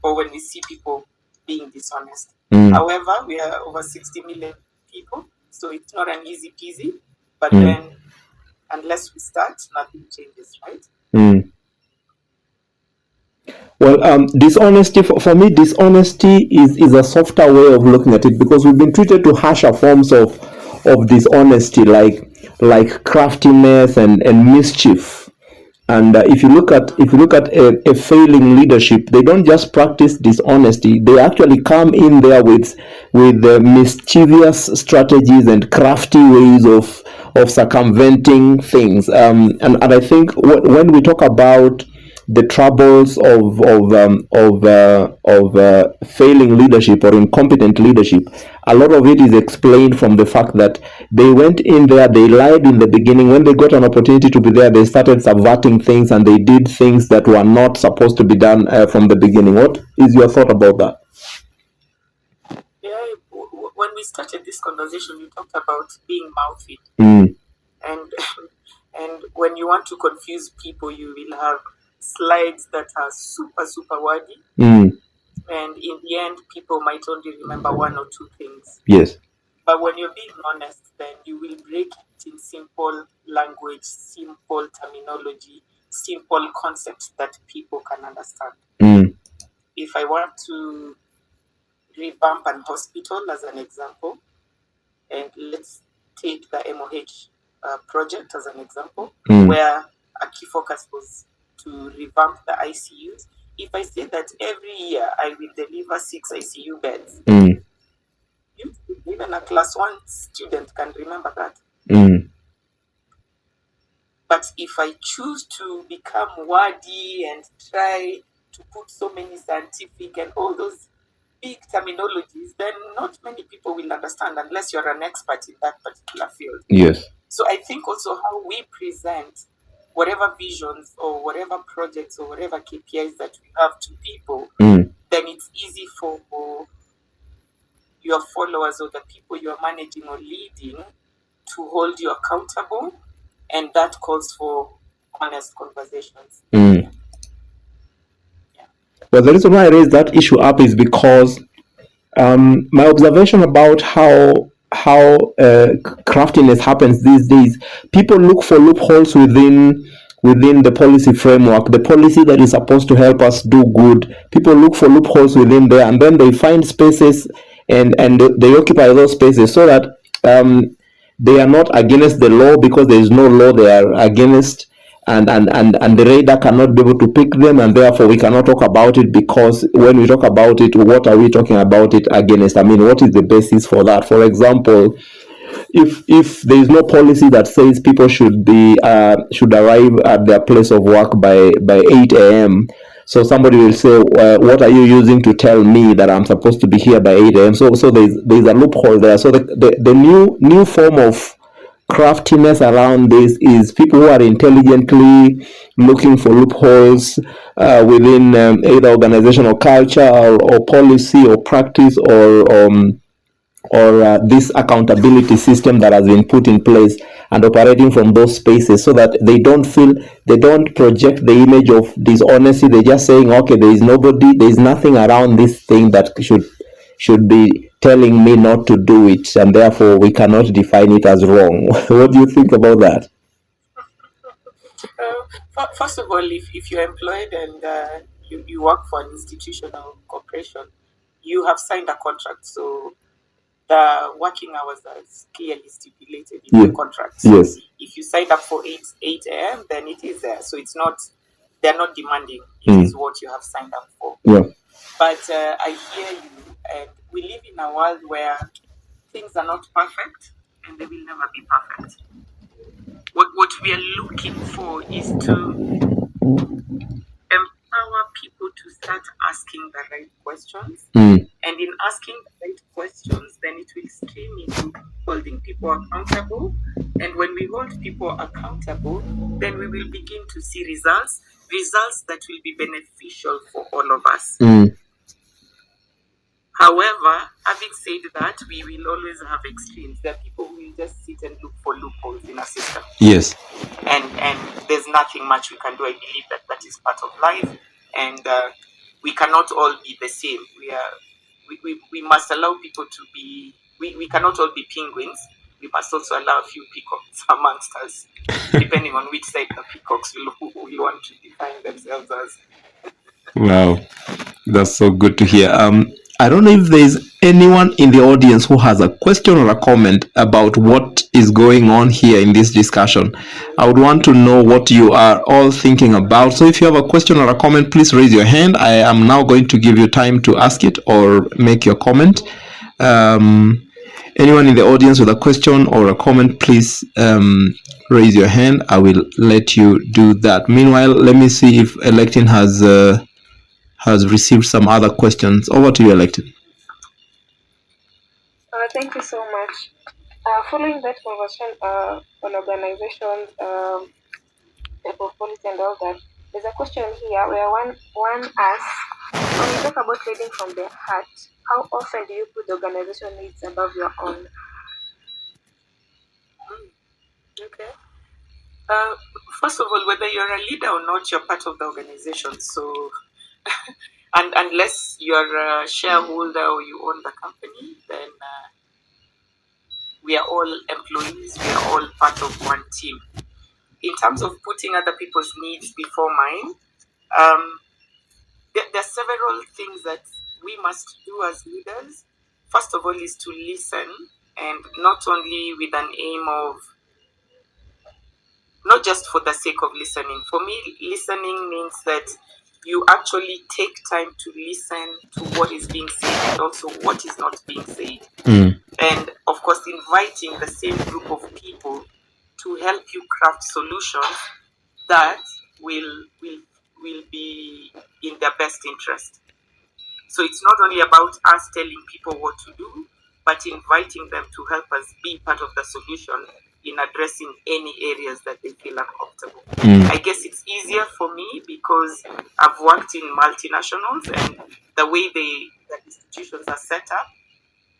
or when we see people being dishonest. However, we are over 60 million people, so it's not an easy peasy, but then unless we start, nothing changes, right? Well, dishonesty for me, dishonesty is a softer way of looking at it, because we've been treated to harsher forms of dishonesty, like craftiness and mischief. And if you look at a failing leadership, they don't just practice dishonesty; they actually come in there with mischievous strategies and crafty ways of circumventing things. And I think when we talk about the troubles of failing leadership or incompetent leadership, a lot of it is explained from the fact that they went in there, they lied in the beginning. When they got an opportunity to be there, they started subverting things, and they did things that were not supposed to be done from the beginning. What is your thought about that? Yeah, when we started this conversation, you talked about being mouthy, Mm. and and when you want to confuse people, you will have slides that are super wordy, Mm. and in the end, people might only remember one or two things. Yes. But when you're being honest, then you will break it in simple language, simple terminology, simple concepts that people can understand. Mm. If I want to revamp an hospital as an example, and let's take the MOH project as an example, where a key focus was to revamp the ICUs. If I say that every year I will deliver 6 ICU beds, even a class 1 student can remember that. But if I choose to become wordy and try to put so many scientific and all those big terminologies, then not many people will understand unless you're an expert in that particular field. Yes. So I think also how we present whatever visions or whatever projects or whatever KPIs that we have to people, then it's easy for your followers or the people you're managing or leading to hold you accountable, and that calls for honest conversations. Well, the reason why I raised that issue up is because my observation about how craftiness happens these days, people look for loopholes within the policy framework, the policy that is supposed to help us do good. People look for loopholes within there, and then they find spaces, and they occupy those spaces so that they are not against the law, because there is no law they are against, and the radar cannot be able to pick them, and therefore we cannot talk about it, because when we talk about it, what are we talking about it against? I mean, what is the basis for that? For example, if there is no policy that says people should arrive at their place of work by 8 a.m., so somebody will say, what are you using to tell me that I'm supposed to be here by 8 a.m.? So there's a loophole there. So the new form of craftiness around this is people who are intelligently looking for loopholes within either organizational culture or policy or practice or this accountability system that has been put in place, and operating from those spaces, so that they don't project the image of dishonesty. They're just saying, okay, there is nothing around this thing that should be telling me not to do it, and therefore we cannot define it as wrong. What do you think about that? First of all, if you're employed and you work for an institution or corporation, you have signed a contract. So the working hours are clearly stipulated in the contract. So Yes. if you signed up for 8 a.m., then it is there. So it's not, they're not demanding. It is what you have signed up for. Yeah. But I hear you, and we live in a world where things are not perfect, and they will never be perfect. What we are looking for is to empower people to start asking the right questions. And in asking the right questions, then it will stream into holding people accountable. And when we hold people accountable, then we will begin to see results that will be beneficial for all of us. However, having said that, we will always have extremes. There are people who will just sit and look for loopholes in a system. Yes. And there's nothing much we can do. I believe that is part of life, and we cannot all be the same. We must allow people to be. We cannot all be penguins. We must also allow a few peacocks amongst us, depending on which side the peacocks will want to define themselves as. Wow, that's so good to hear. I don't know if there's anyone in the audience who has a question or a comment about what is going on here in this discussion. I would want to know what you are all thinking about. So if you have a question or a comment, please raise your hand. I am now going to give you time to ask it or make your comment. Anyone in the audience with a question or a comment, please raise your hand. I will let you do that. Meanwhile, let me see if Electin has received some other questions. Over to you, Electin. Thank you so much. Following that conversation on organizations, type of policy and all that, there's a question here where one asks, when you talk about leading from the heart, how often do you put the organization needs above your own? Okay. First of all, whether you're a leader or not, you're part of the organization. So, and unless you're a shareholder or you own the company, then we are all employees. We are all part of one team. In terms of putting other people's needs before mine, there are several things that we must do as leaders. First of all, is to listen, and not only with an aim of, not just for the sake of listening. For me, listening means that you actually take time to listen to what is being said and also what is not being said. And of course, inviting the same group of people to help you craft solutions that will be in their best interest. So it's not only about us telling people what to do, but inviting them to help us be part of the solution in addressing any areas that they feel uncomfortable. I guess it's easier for me because I've worked in multinationals, and the way the institutions are set up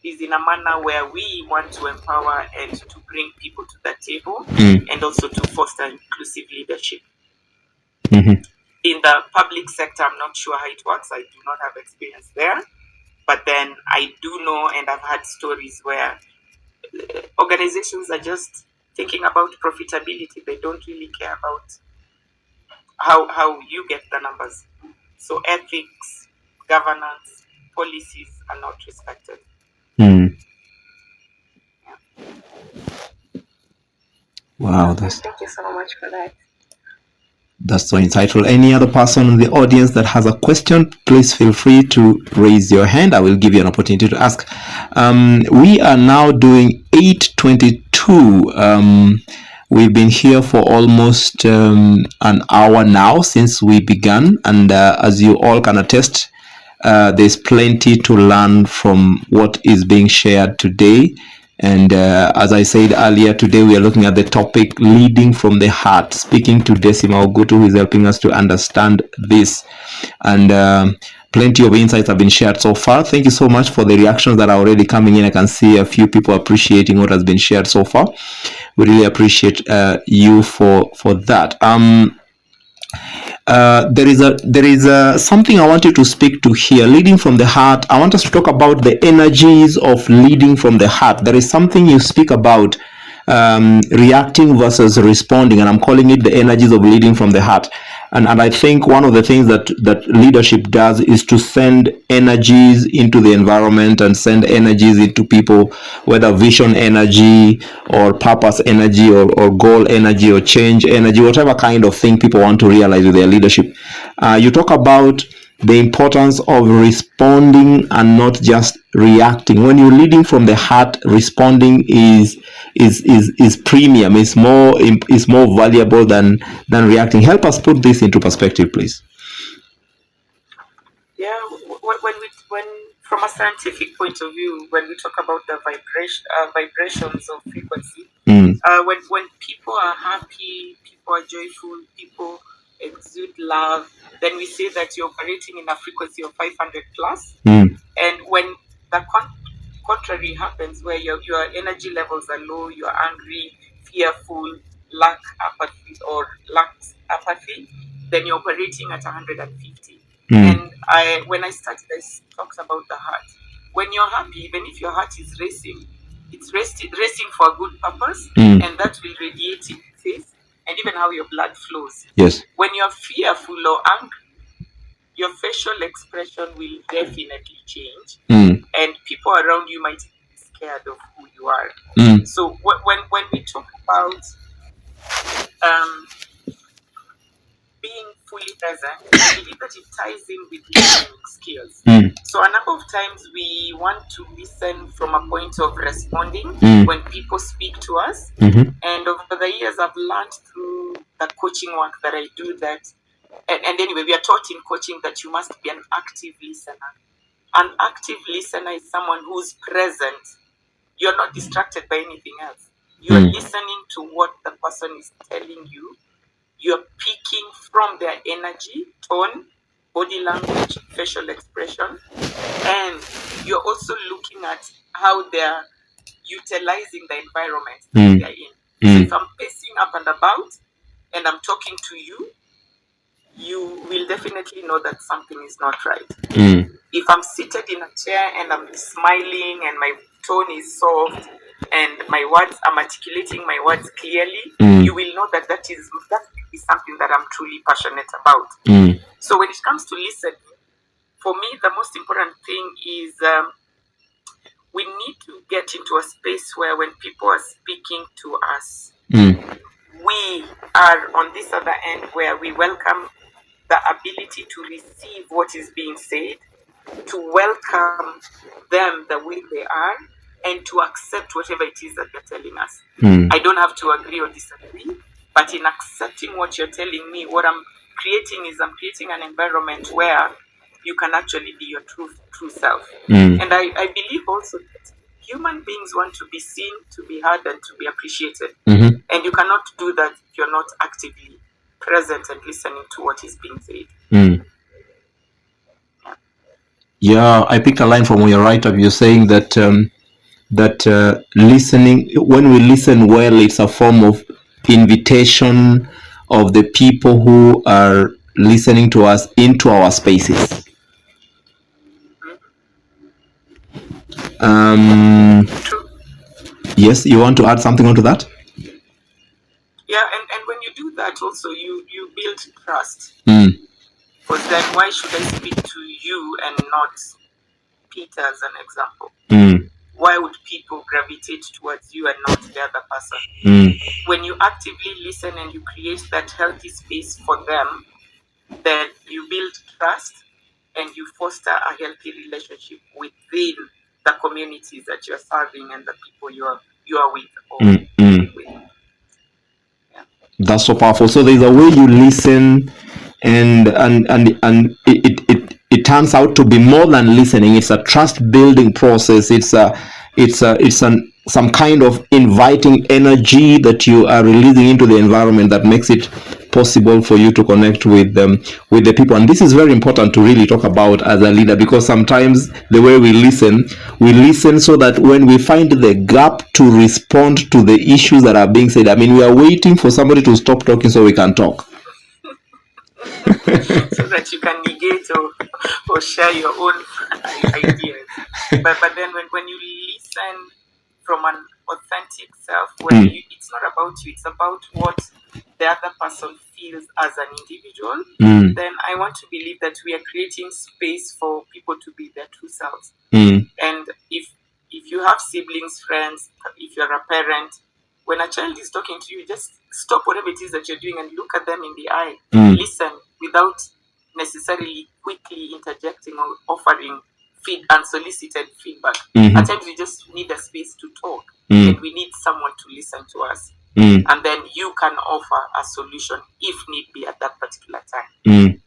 is in a manner where we want to empower and to bring people to the table and also to foster inclusive leadership. In the public sector, I'm not sure how it works. I do not have experience there. But then I do know, and I've had stories where organizations are just thinking about profitability. They don't really care about how you get the numbers. So ethics, governance, policies are not respected. Wow, Thank you so much for that. That's so insightful. Any other person in the audience that has a question, please feel free to raise your hand. I will give you an opportunity to ask. We are now doing 8:22. We've been here for almost an hour now since we began, and as you all can attest, there's plenty to learn from what is being shared today. And as I said earlier, today we are looking at the topic leading from the heart, speaking to Decimar Ogutu, who is helping us to understand this. And plenty of insights have been shared so far. Thank you so much for the reactions that are already coming in. I can see a few people appreciating what has been shared so far. We really appreciate you for that. There is something I want you to speak to here. Leading from the heart. I want us to talk about the energies of leading from the heart. There is something you speak about, reacting versus responding, and I'm calling it the energies of leading from the heart. And I think one of the things that leadership does is to send energies into the environment and send energies into people, whether vision energy or purpose energy or goal energy or change energy, whatever kind of thing people want to realize with their leadership. You talk about the importance of responding and not just reacting. When you're leading from the heart, responding is premium. It's more valuable than reacting. Help us put this into perspective, please. Yeah, when from a scientific point of view, when we talk about the vibrations of frequency, when people are happy, people are joyful, people exude love, then we say that you're operating in a frequency of 500 plus. And when the contrary happens, where your energy levels are low, you're angry, fearful, lack apathy, then you're operating at 150. And when I started, I talked about the heart. When you're happy, even if your heart is racing, it's racing for a good purpose, and that will radiate in face and even how your blood flows. Yes. When you're fearful or angry, your facial expression will definitely change, Mm. and people around you might be scared of who you are. Mm. So when we talk about being fully present, I believe that it ties in with listening skills. Mm. So a number of times we want to listen from a point of responding when people speak to us. Mm-hmm. And over the years, I've learned through the coaching work that I do that, and anyway, we are taught in coaching that you must be an active listener. An active listener is someone who's present. You're not distracted by anything else. You're listening to what the person is telling you. You're picking from their energy, tone, body language, facial expression, and you're also looking at how they're utilizing the environment that they're in. So if I'm pacing up and about and I'm talking to you, you will definitely know that something is not right. If I'm seated in a chair and I'm smiling and my tone is soft and I'm articulating my words clearly, you will know that that is something that I'm truly passionate about. So when it comes to listening, for me, the most important thing is we need to get into a space where when people are speaking to us, we are on this other end where we welcome the ability to receive what is being said, to welcome them the way they are, and to accept whatever it is that they're telling us. I don't have to agree or disagree, but in accepting what you're telling me, what I'm creating an environment where you can actually be your true self. And I believe also that human beings want to be seen, to be heard, and to be appreciated. And you cannot do that if you're not actively present and listening to what is being said. Yeah, I picked a line from your write-up. You're saying that listening, when we listen well, it's a form of invitation of the people who are listening to us into our spaces. Yes, you want to add something onto that? Yeah, and when you do that also, you build trust. Because then why should I speak to you and not Peter as an example? Why would people gravitate towards you and not the other person? When you actively listen and you create that healthy space for them, then you build trust and you foster a healthy relationship within the communities that you're serving and the people you are with or with. That's so powerful. So there's a way you listen, and it turns out to be more than listening. It's a trust building process. It's some kind of inviting energy that you are releasing into the environment that makes it possible for you to connect with the people. And this is very important to really talk about as a leader, because sometimes the way we listen so that when we find the gap to respond to the issues that are being said, I mean, we are waiting for somebody to stop talking so we can talk. So that you can negate or share your own ideas. But then when you listen from an authentic self, where it's not about you, it's about what the other person feels as an individual, then I want to believe that we are creating space for people to be their true selves. And if you have siblings, friends, if you're a parent, when a child is talking to you, just stop whatever it is that you're doing and look at them in the eye. Listen without necessarily quickly interjecting or offering unsolicited feedback. At times we just need a space to talk, and we need someone to listen to us. And then you can offer a solution if need be at that particular time.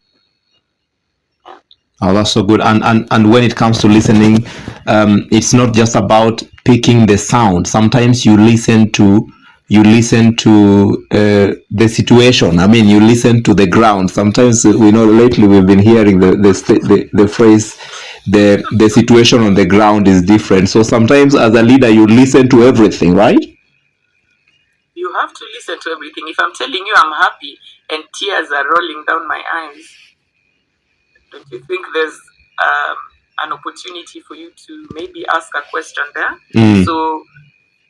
Oh, that's so good. And when it comes to listening, it's not just about picking the sound. Sometimes you listen to the situation. I mean, you listen to the ground. Sometimes we know lately we've been hearing the phrase, the situation on the ground is different. So sometimes as a leader, you listen to everything, right? You have to listen to everything. If I'm telling you I'm happy and tears are rolling down my eyes, don't you think there's an opportunity for you to maybe ask a question there? So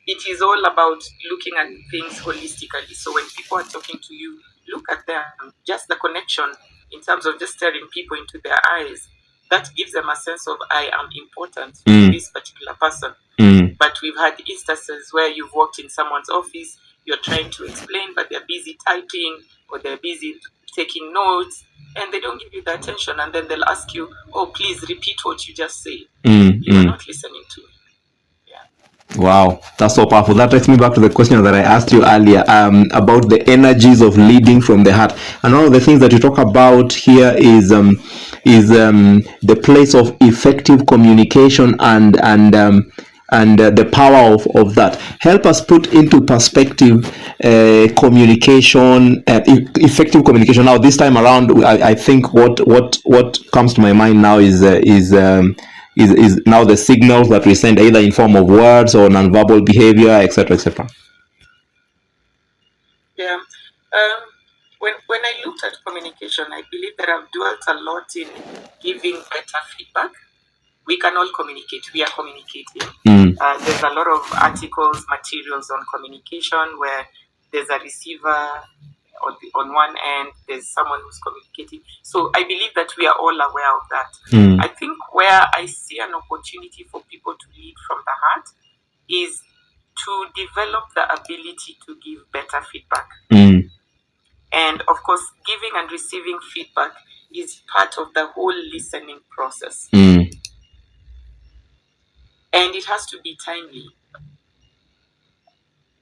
it is all about looking at things holistically. So when people are talking to you, look at them, just the connection in terms of just staring people into their eyes, that gives them a sense of I am important to this particular person. But we've had instances where you've walked in someone's office, you're trying to explain, but they're busy typing or they're busy taking notes, and they don't give you the attention, and then they'll ask you, oh, please repeat what you just said. You're not listening to me. Wow, that's so powerful. That takes me back to the question that I asked you earlier about the energies of leading from the heart. And one of the things that you talk about here is the place of effective communication and the power of that. Help us put into perspective communication, effective communication. Now, this time around, I think what comes to my mind now is now the signals that we send, either in form of words or nonverbal behavior, etc., etc. Yeah. When I looked at communication, I believe that I've dwelt a lot in giving better feedback. We can all communicate. We are communicating. There's a lot of articles, materials on communication where there's a receiver on one end, there's someone who's communicating. So I believe that we are all aware of that. I think where I see an opportunity for people to lead from the heart is to develop the ability to give better feedback. And of course, giving and receiving feedback is part of the whole listening process. And it has to be timely.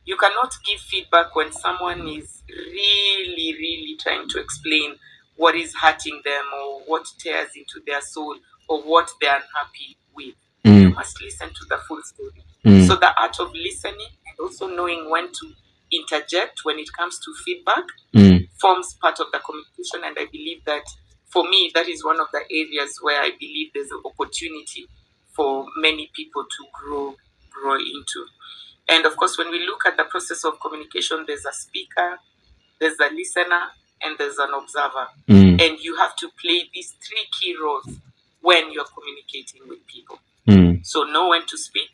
You cannot give feedback when someone is really, really trying to explain what is hurting them or what tears into their soul or what they are unhappy with. You must listen to the full story. So the art of listening and also knowing when to interject when it comes to feedback forms part of the communication. And I believe that for me, that is one of the areas where I believe there's an opportunity for many people to grow into. And of course, when we look at the process of communication, there's a speaker, there's a listener, and there's an observer. And you have to play these three key roles when you're communicating with people. So know when to speak,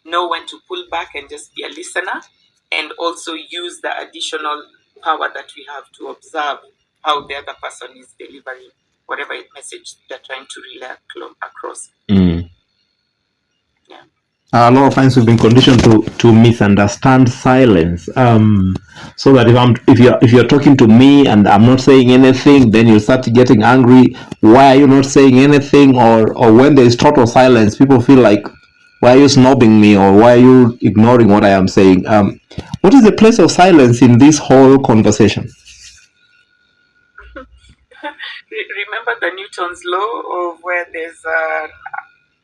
know when to pull back and just be a listener, and also use the additional power that we have to observe how the other person is delivering whatever message they're trying to relay across. Yeah. A lot of times we've been conditioned to misunderstand silence. So that if you're talking to me and I'm not saying anything, then you start getting angry. Why are you not saying anything? Or when there is total silence, people feel like, why are you snobbing me, or why are you ignoring what I am saying? What is the place of silence in this whole conversation? Remember the Newton's law of where there's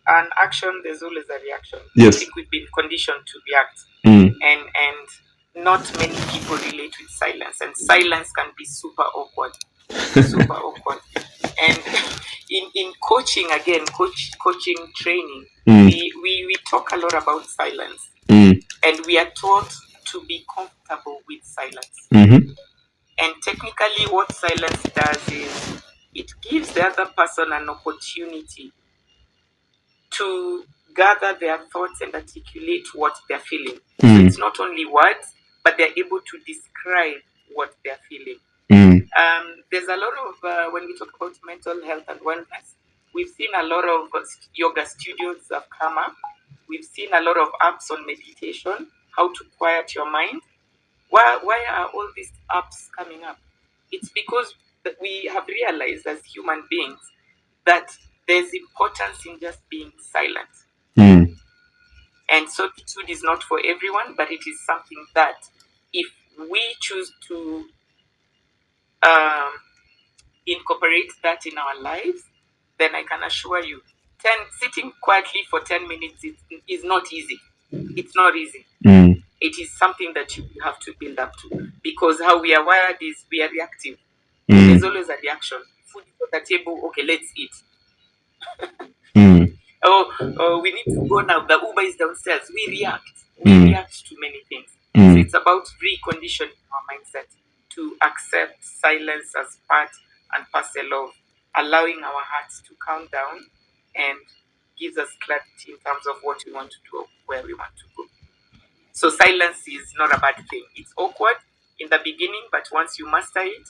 an action, there's always a reaction. Yes. I think we've been conditioned to react, and not many people relate with silence, and silence can be super awkward. And in coaching, again, coaching training, we talk a lot about silence, and we are taught to be comfortable with silence. And technically, what silence does is it gives the other person an opportunity to gather their thoughts and articulate what they're feeling. So it's not only words, but they're able to describe what they're feeling. There's a lot of, when we talk about mental health and wellness, we've seen a lot of yoga studios have come up. We've seen a lot of apps on meditation, how to quiet your mind. Why are all these apps coming up? It's because we have realized as human beings that there's importance in just being silent. And solitude is not for everyone, but it is something that if we choose to incorporate that in our lives, then I can assure you, sitting quietly for 10 minutes is not easy. It's not easy. It is something that you have to build up to, because how we are wired is we are reactive. There's always a reaction. Food on the table, okay, let's eat. Oh, we need to go now. The Uber is downstairs. We react. We react to many things. So it's about reconditioning our mindset to accept silence as part and parcel of allowing our hearts to calm down, and gives us clarity in terms of what we want to do, where we want to go. So silence is not a bad thing. It's awkward in the beginning, but once you master it,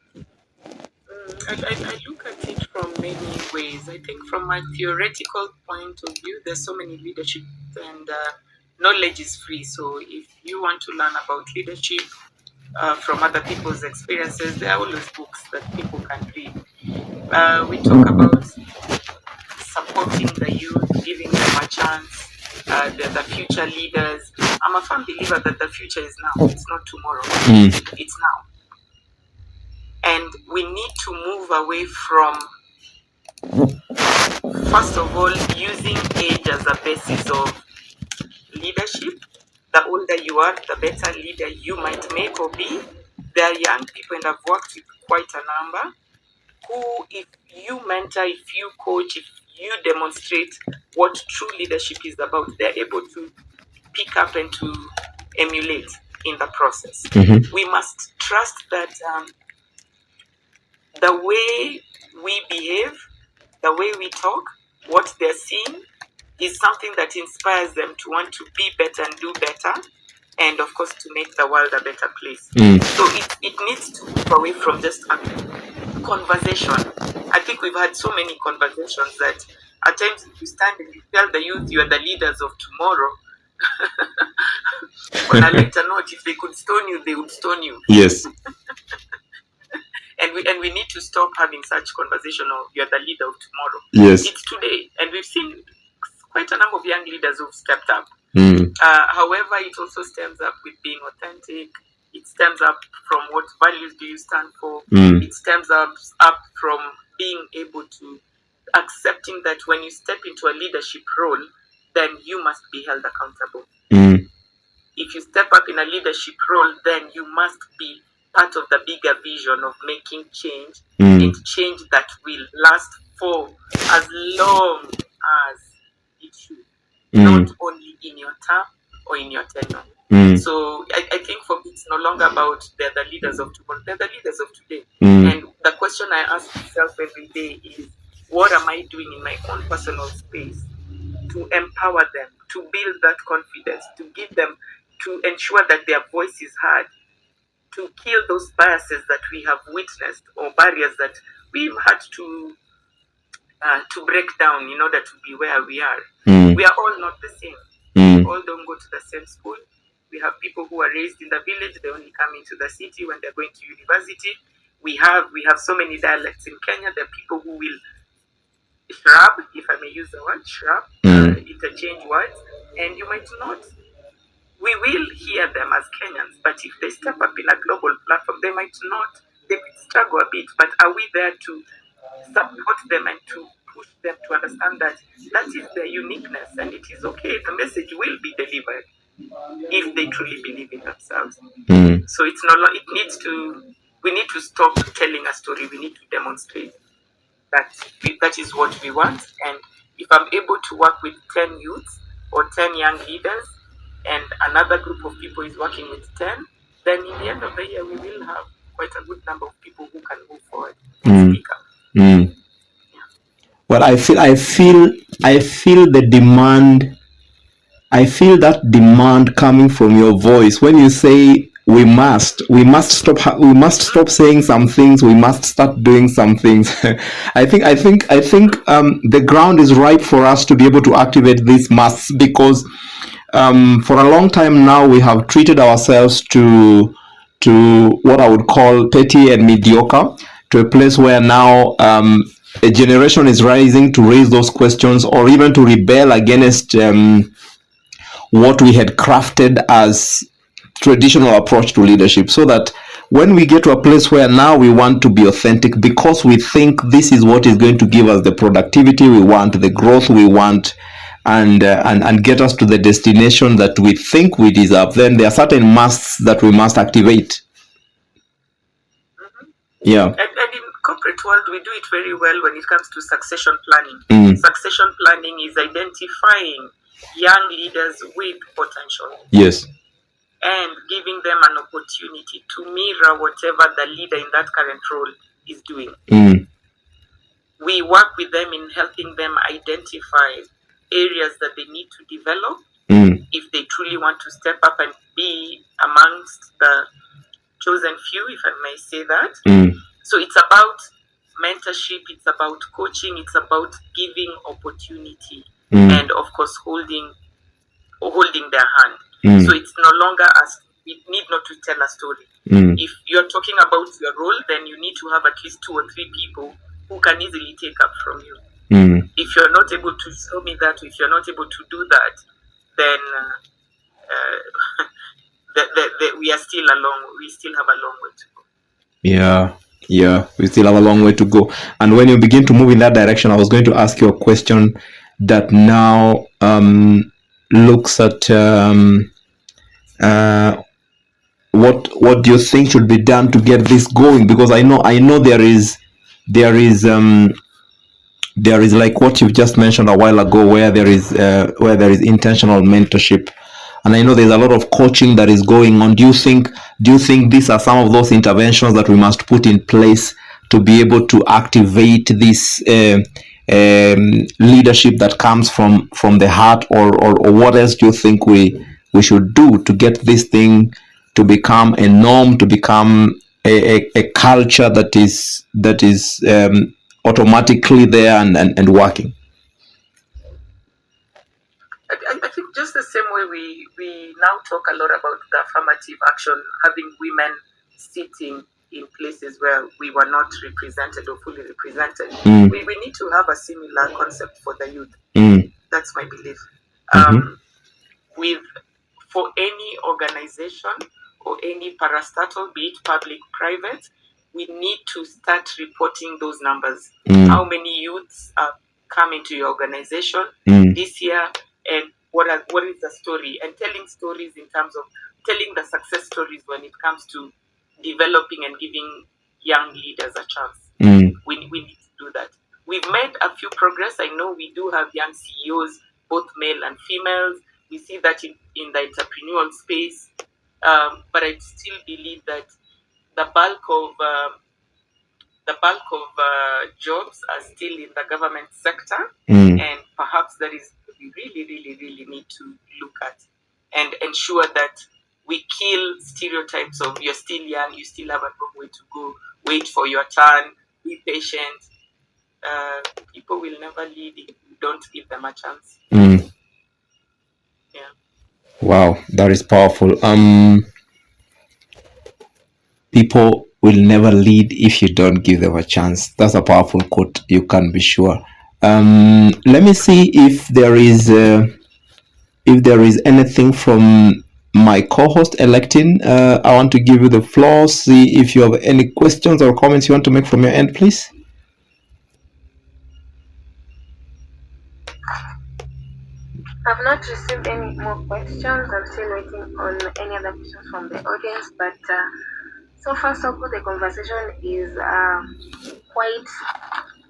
I look at it from many ways. I think from my theoretical point of view, there's so many leadership and knowledge is free. So if you want to learn about leadership from other people's experiences, there are always books that people can read. We talk about supporting the youth, giving them a chance. They're the future leaders. I'm a firm believer that the future is now. It's not tomorrow. It's now. And we need to move away from, first of all, using age as a basis of leadership. The older you are, the better leader you might make or be. There are young people, and I've worked with quite a number, who, if you mentor, if you coach, if you demonstrate what true leadership is about, they're able to pick up and to emulate in the process. We must trust that the way we behave, the way we talk, what they're seeing is something that inspires them to want to be better and do better, and of course to make the world a better place. So it needs to move away from just a conversation. I think we've had so many conversations that at times if you stand and you tell the youth you are the leaders of tomorrow, on a later note, if they could stone you, they would stone you. Yes. And we need to stop having such conversation of you're the leader of tomorrow. Yes. It's today. And we've seen quite a number of young leaders who've stepped up. However, it also stems up with being authentic. It stems up from what values do you stand for. It stems up from being able to accepting that when you step into a leadership role, then you must be held accountable. If you step up in a leadership role, then you must be part of the bigger vision of making change, and change that will last for as long as it should, not only in your term or in your tenure. So I think for me, it's no longer about they're the leaders of tomorrow, they're the leaders of today. And the question I ask myself every day is, what am I doing in my own personal space to empower them, to build that confidence, to give them, to ensure that their voice is heard, to kill those biases that we have witnessed or barriers that we've had to break down in order to be where we are. We are all not the same. We all don't go to the same school. We have people who are raised in the village, they only come into the city when they're going to university. We have so many dialects in Kenya. There are people who will shrub, if I may use the word shrub, interchange words, and you might not. We will hear them as Kenyans, but if they step up in a global platform, they might struggle a bit. But are we there to support them and to push them to understand that that is their uniqueness, and it is okay, the message will be delivered if they truly believe in themselves. So it's not, we need to stop telling a story, we need to demonstrate that is what we want. And if I'm able to work with 10 youths or 10 young leaders, and another group of people is working with 10, then in the end of the year we will have quite a good number of people who can move forward and speak up. Well, I feel the demand. I feel that demand coming from your voice when you say we must stop saying some things, we must start doing some things. I think the ground is ripe for us to be able to activate these musts, because for a long time now we have treated ourselves to what I would call petty and mediocre, to a place where now a generation is rising to raise those questions, or even to rebel against what we had crafted as traditional approach to leadership, so that when we get to a place where now we want to be authentic because we think this is what is going to give us the productivity we want, the growth we want, and get us to the destination that we think we deserve, then there are certain musts that we must activate. Yeah. And in corporate world, we do it very well when it comes to succession planning. Succession planning is identifying young leaders with potential. Yes. And giving them an opportunity to mirror whatever the leader in that current role is doing. We work with them in helping them identify areas that they need to develop if they truly want to step up and be amongst the chosen few, if I may say that. So it's about mentorship, it's about coaching, it's about giving opportunity, and of course holding their hand. So it's no longer we need not to tell a story. If you're talking about your role, then you need to have at least 2 or 3 people who can easily take up from you. If you're not able to show me that, if you're not able to do that, then we are still we still have a long way to go. Yeah, we still have a long way to go. And when you begin to move in that direction, I was going to ask you a question that now looks at what do you think should be done to get this going? Because I know there is like what you've just mentioned a while ago, where there is intentional mentorship, and I know there's a lot of coaching that is going on. Do you think these are some of those interventions that we must put in place to be able to activate this leadership that comes from the heart, or what else do you think we should do to get this thing to become a norm, to become a culture that is automatically there and working? I think just the same way we now talk a lot about the affirmative action, having women sitting in places where we were not represented or fully represented. We need to have a similar concept for the youth. That's my belief. For any organization or any parastatal, be it public, private, we need to start reporting those numbers. How many youths are coming to your organization this year, and what is the story? And telling stories in terms of telling the success stories when it comes to developing and giving young leaders a chance. We need to do that. We've made a few progress. I know we do have young CEOs, both male and females. We see that in the entrepreneurial space, but I still believe that the bulk of jobs are still in the government sector, and perhaps that is what we really need to look at and ensure that we kill stereotypes of you're still young, you still have a long way to go, wait for your turn, be patient. People will never lead if you don't give them a chance. Yeah. Wow, that is powerful. People will never lead if you don't give them a chance. That's a powerful quote, you can be sure. Let me see if there is anything from my co-host electing. I want to give you the floor. See if you have any questions or comments you want to make from your end, please. I've not received any more questions. I'm still waiting on any other questions from the audience, but so far so good. The conversation is quite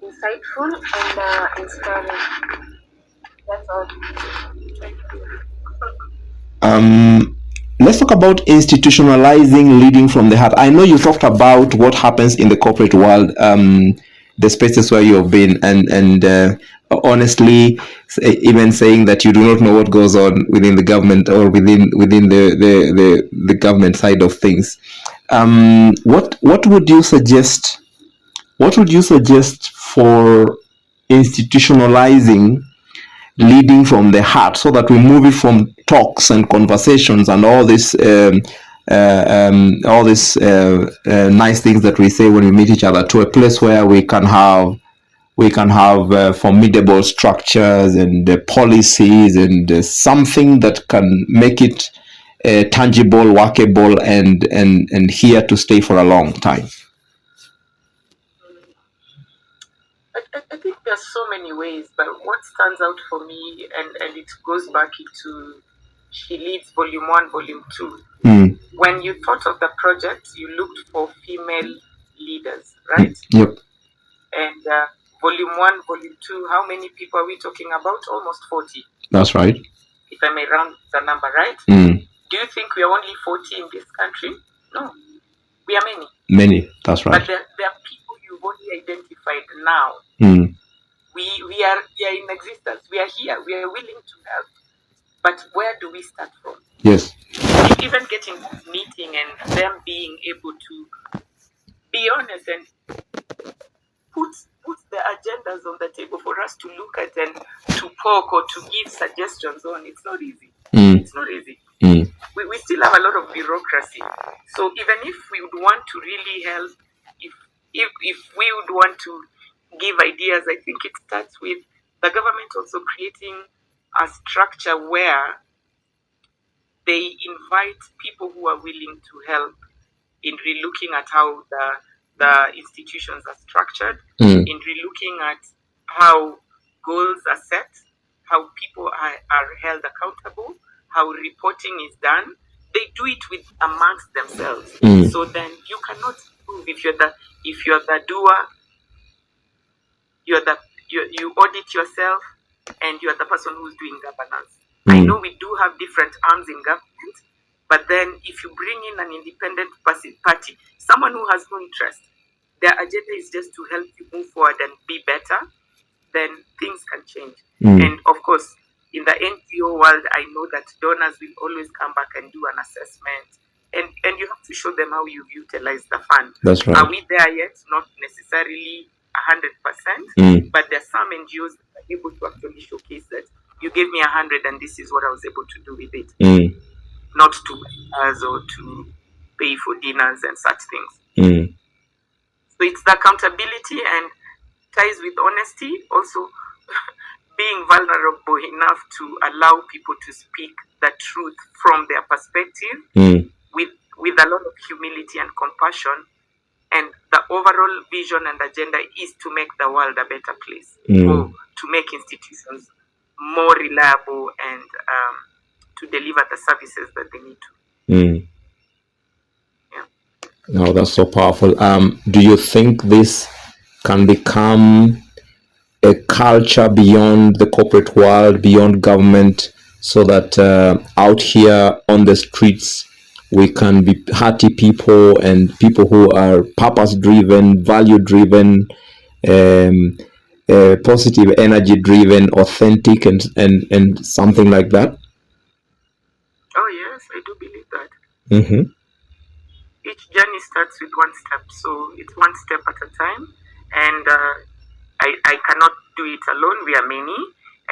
insightful and inspiring. That's all. Let's talk about institutionalizing leading from the heart. I know you talked about what happens in the corporate world, the spaces where you have been, and honestly, even saying that you do not know what goes on within the government or within the government side of things. What would you suggest? What would you suggest for institutionalizing leading from the heart, so that we move it from talks and conversations and all this nice things that we say when we meet each other, to a place where we can have formidable structures and policies and something that can make it tangible, workable, and here to stay for a long time? I think there's so many ways, but what stands out for me, and it goes back into SheLeads Volume 1, Volume 2. When you thought of the project, you looked for female leaders, right? Yep. And Volume 1, Volume 2, how many people are we talking about? Almost 40. That's right. If I may round the number, right? Do you think we are only 40 in this country? No. We are many. Many, that's right. But there are people you've only identified now. We are in existence. We are here. We are willing to help. But where do we start from? Yes. Even getting meeting and them being able to be honest and put the agendas on the table for us to look at and to poke or to give suggestions on. It's not easy. It's not easy. We still have a lot of bureaucracy. So even if we would want to really help, if we would want to give ideas, I think it starts with the government also creating a structure where they invite people who are willing to help in relooking at how the institutions are structured, in relooking at how goals are set, how people are held accountable, how reporting is done. They do it with amongst themselves. So then you cannot prove if you're the doer, you audit yourself, and you're the person who's doing governance. I know we do have different arms in government, but then if you bring in an independent party, someone who has no interest, their agenda is just to help you move forward and be better, then things can change. And of course, in the NGO world, I know that donors will always come back and do an assessment, and you have to show them how you've utilized the fund. That's right. Are we there yet? Not necessarily 100%, but there are some NGOs that are able to actually showcase that you gave me 100 and this is what I was able to do with it. Not to us or to pay for dinners and such things. So it's the accountability and ties with honesty, also being vulnerable enough to allow people to speak the truth from their perspective with a lot of humility and compassion. And the overall vision and agenda is to make the world a better place, or to make institutions more reliable and to deliver the services that they need to. No, that's so powerful. Do you think this can become a culture beyond the corporate world, beyond government, so that out here on the streets we can be hearty people and people who are purpose-driven, value-driven, positive energy-driven, authentic, and something like that? Oh yes, I do believe that. Each journey starts with one step, so it's one step at a time, and I cannot do it alone. We are many,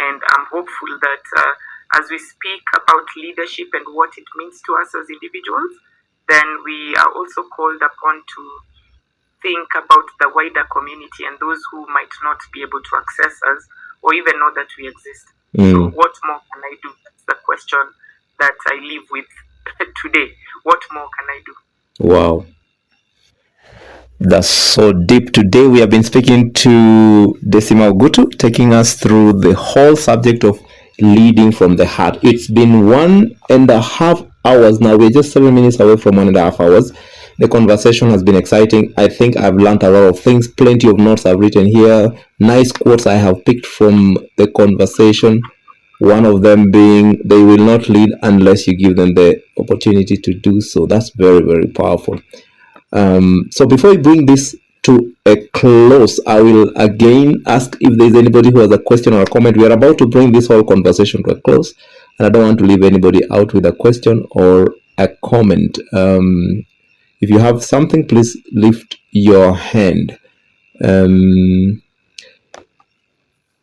and I'm hopeful that as we speak about leadership and what it means to us as individuals, then we are also called upon to think about the wider community and those who might not be able to access us or even know that we exist. So what more can I do? That's the question that I live with today. What more can I do? Wow. That's so deep. Today we have been speaking to Decimar Ogutu, taking us through the whole subject of leading from the heart. It's been 1.5 hours now. We're just 7 minutes away from 1.5 hours. The conversation has been exciting. I think I've learned a lot of things. Plenty of notes I've written here. Nice quotes I have picked from the conversation. One of them being, they will not lead unless you give them the opportunity to do so. That's very, very powerful. So before we bring this to a close, I will again ask if there's anybody who has a question or a comment. We are about to bring this whole conversation to a close, and I don't want to leave anybody out with a question or a comment. If you have something, please lift your hand.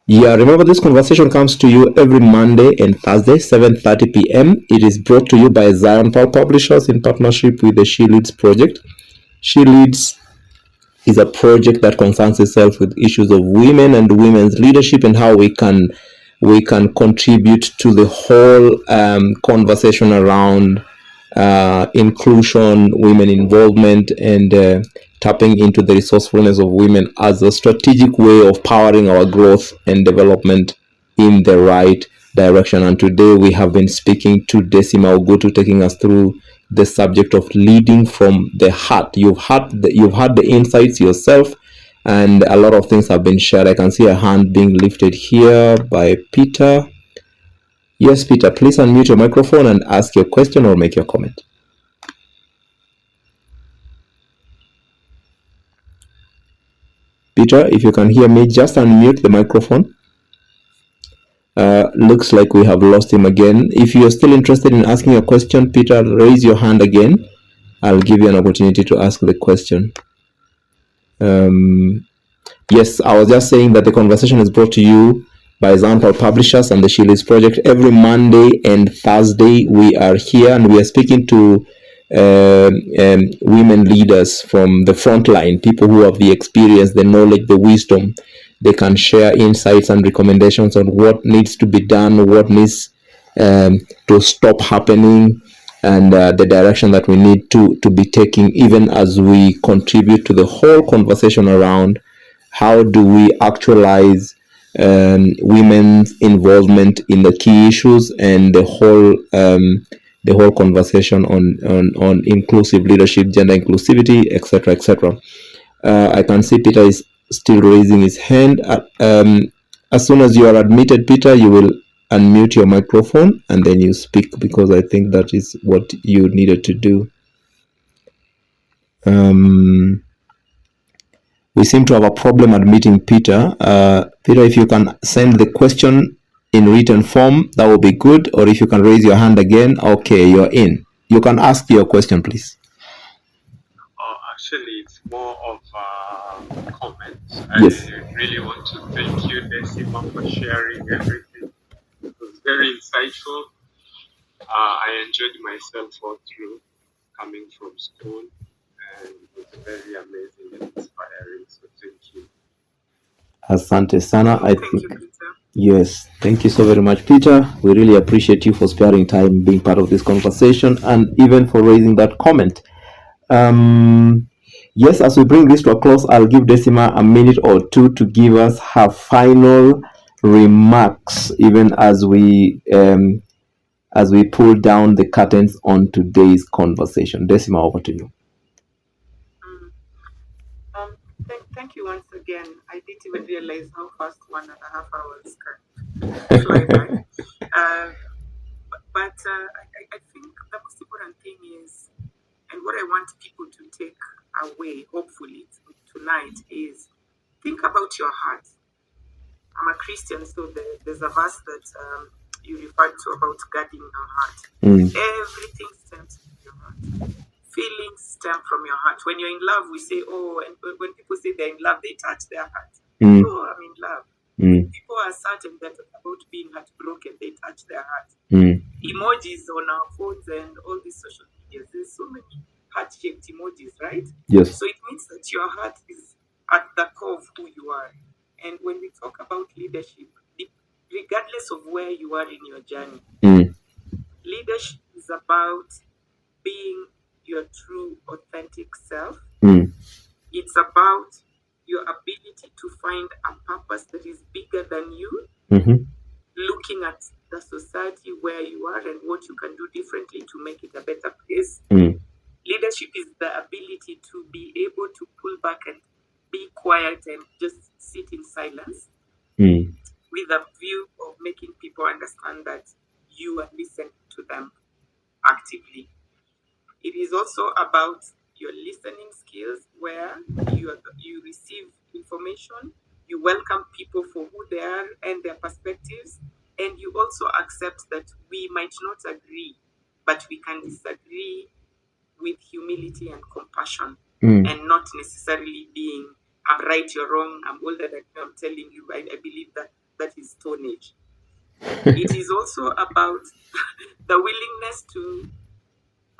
Remember, this conversation comes to you every Monday and Thursday, 7:30 p.m. It is brought to you by Zion Paul Publishers in partnership with the SheLeads project. SheLeads is a project that concerns itself with issues of women and women's leadership and how we can contribute to the whole conversation around inclusion, women involvement, and tapping into the resourcefulness of women as a strategic way of powering our growth and development in the right direction. And today we have been speaking to Decimar Ogutu, taking us through the subject of leading from the heart. You've had the insights yourself, and a lot of things have been shared. I can see a hand being lifted here by Peter. Yes, Peter, please unmute your microphone and ask your question or make your comment. Peter, if you can hear me, just unmute the microphone. Looks like we have lost him again. If you're still interested in asking a question, Peter, raise your hand again. I'll give you an opportunity to ask the question. Yes, I was just saying that the conversation is brought to you by Example Publishers and the SheLeads Project. Every Monday and Thursday, we are here and we are speaking to women leaders from the front line, people who have the experience, the knowledge, the wisdom. They can share insights and recommendations on what needs to be done, what needs to stop happening, and the direction that we need to be taking, even as we contribute to the whole conversation around how do we actualize women's involvement in the key issues and the whole conversation on inclusive leadership, gender inclusivity, etc., etc. I can see Peter is still raising his hand. As soon as you are admitted, Peter, you will unmute your microphone and then you speak, because I think that is what you needed to do. We seem to have a problem admitting Peter. Peter, if you can send the question in written form, that will be good. Or if you can raise your hand again, okay, you're in. You can ask your question, please. Actually, it's more of comments. Yes. I really want to thank you, Decimar, for sharing everything. It was very insightful. I enjoyed myself all through coming from school, and it was very amazing and inspiring. So thank you. Asante sana. I Thank you, think. Peter. Yes, thank you so very much, Peter. We really appreciate you for sparing time being part of this conversation and even for raising that comment. Yes, as we bring this to a close, I'll give Decima a minute or two to give us her final remarks, even as we pull down the curtains on today's conversation. Decima, over to you. Thank you once again. I didn't even realize how fast 1.5 hours can fly by. But I think the most important thing is, and what I want people to take away, hopefully, tonight is think about your heart. I'm a Christian, so there's a verse that you referred to about guarding your heart. Everything stems from your heart. Feelings stem from your heart. When you're in love, we say, oh, and when people say they're in love, they touch their heart. Oh, I'm in love. People are certain that about being heartbroken, they touch their heart. Emojis on our phones and all these social medias, there's so many heart-shaped emojis, right? Yes. So it means that your heart is at the core of who you are. And when we talk about leadership, regardless of where you are in your journey, leadership is about being your true, authentic self. It's about your ability to find a purpose that is bigger than you, looking at the society where you are and what you can do differently to make it a better place. Leadership is the ability to be able to pull back and be quiet and just sit in silence with a view of making people understand that you are listening to them actively. It is also about your listening skills, where you receive information, you welcome people for who they are and their perspectives, and you also accept that we might not agree, but we can disagree with humility and compassion, and not necessarily being, I'm right, you're wrong, I'm older than you, I'm telling you. I believe that is Stone Age. It is also about the willingness to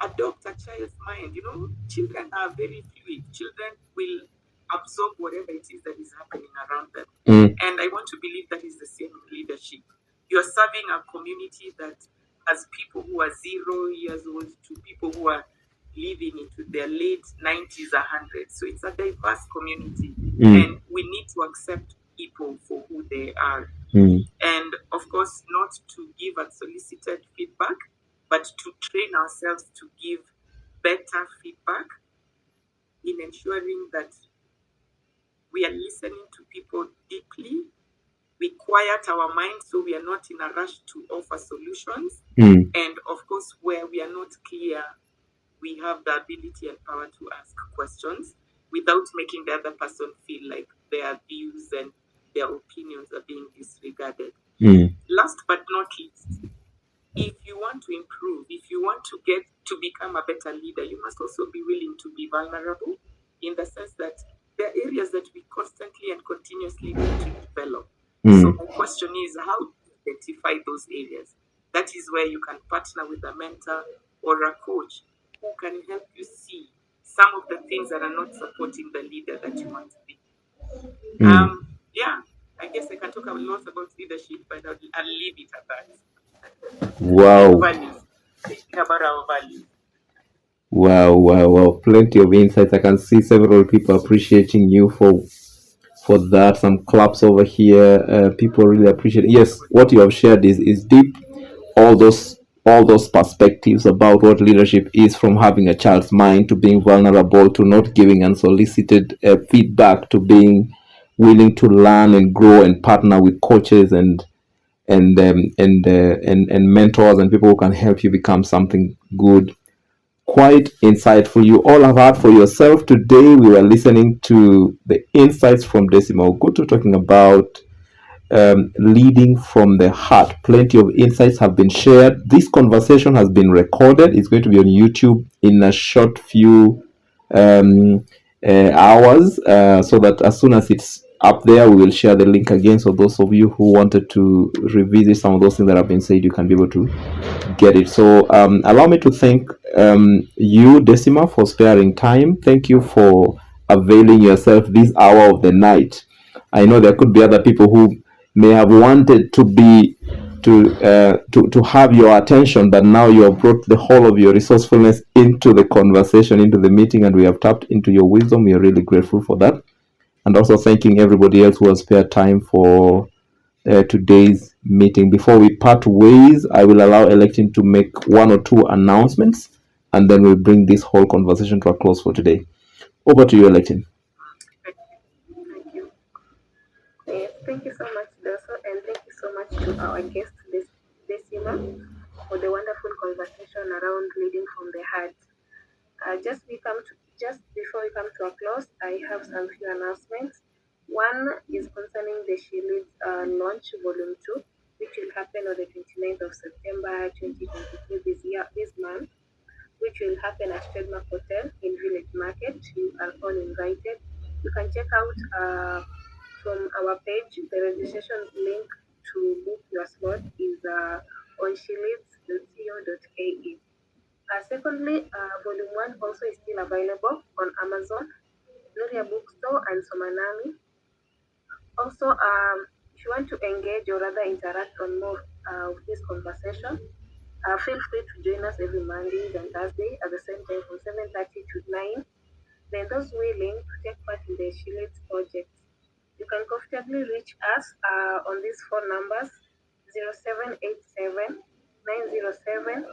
adopt a child's mind. You know, children are very fluid. Children will absorb whatever it is that is happening around them. And I want to believe that is the same in leadership. You're serving a community that has people who are 0 years old to people who are living into their late 90s, 100s. So it's a diverse community. And we need to accept people for who they are. And of course, not to give unsolicited feedback, but to train ourselves to give better feedback in ensuring that we are listening to people deeply. We quiet our minds so we are not in a rush to offer solutions. And of course, where we are not clear, we have the ability and power to ask questions without making the other person feel like their views and their opinions are being disregarded. Last but not least, if you want to improve, if you want to get to become a better leader, you must also be willing to be vulnerable, in the sense that there are areas that we constantly and continuously need to develop. So my question is, how do you identify those areas? That is where you can partner with a mentor or a coach who can help you see some of the things that are not supporting the leader that you want to be. Yeah, I guess I can talk a lot about leadership, but I'll leave it at that. Wow. Values. Thinking about our values. Wow. Plenty of insights. I can see several people appreciating you for that. Some claps over here. People really appreciate it. Yes, what you have shared is deep. All those perspectives about what leadership is, from having a child's mind to being vulnerable to not giving unsolicited feedback to being willing to learn and grow and partner with coaches and mentors and people who can help you become something good. Quite insightful. You all have heard for yourself. Today we were listening to the insights from Decimar Ogutu talking about leading from the heart. Plenty of insights have been shared. This conversation has been recorded. It's going to be on YouTube in a short few hours, so that as soon as it's up there, we will share the link again. So those of you who wanted to revisit some of those things that have been said, you can be able to get it. So allow me to thank you, Decima, for sparing time. Thank you for availing yourself this hour of the night. I know there could be other people who may have wanted to be to have your attention, but now you have brought the whole of your resourcefulness into the conversation, into the meeting, and we have tapped into your wisdom. We are really grateful for that. And also thanking everybody else who has spared time for today's meeting. Before we part ways, I will allow Electin to make one or two announcements, and then we'll bring this whole conversation to a close for today. Over to you, Electin. Thank you. Yes, thank you so much, Doso, and thank you so much to our guest, Decima, for the wonderful conversation around leading from the heart. Just before we come to a close, I have some few announcements. One is concerning the SheLeads launch volume 2, which will happen on the 29th of September 2022 this month, which will happen at Trademark Hotel in Village Market. You are all invited. You can check out from our page. The registration link to book your slot is on SheLeads.co.ke. Secondly, Volume 1 also is still available on Amazon, Nuria Bookstore, and Somanami. Also, if you want to engage or rather interact on more with this conversation, feel free to join us every Mondays and Thursday at the same time from 7:30 to 9. Then those willing to take part in the SheLeads project, you can comfortably reach us on these phone numbers: 0787 907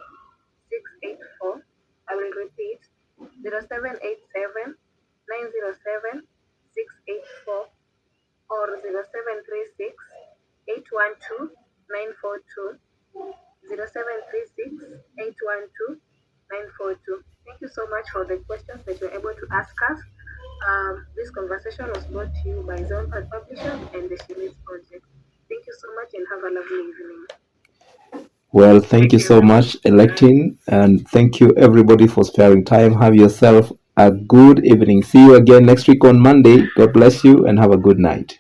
684. I will repeat: 0787 907 684 or 0736 812 942. 0736 812 942. Thank you so much for the questions that you were able to ask us. This conversation was brought to you by Zonepad Publishers and the SheLeads Project. Thank you so much and have a lovely evening. Well, thank you so much, Electin, and thank you everybody for sparing time. Have yourself a good evening. See you again next week on Monday. God bless you and have a good night.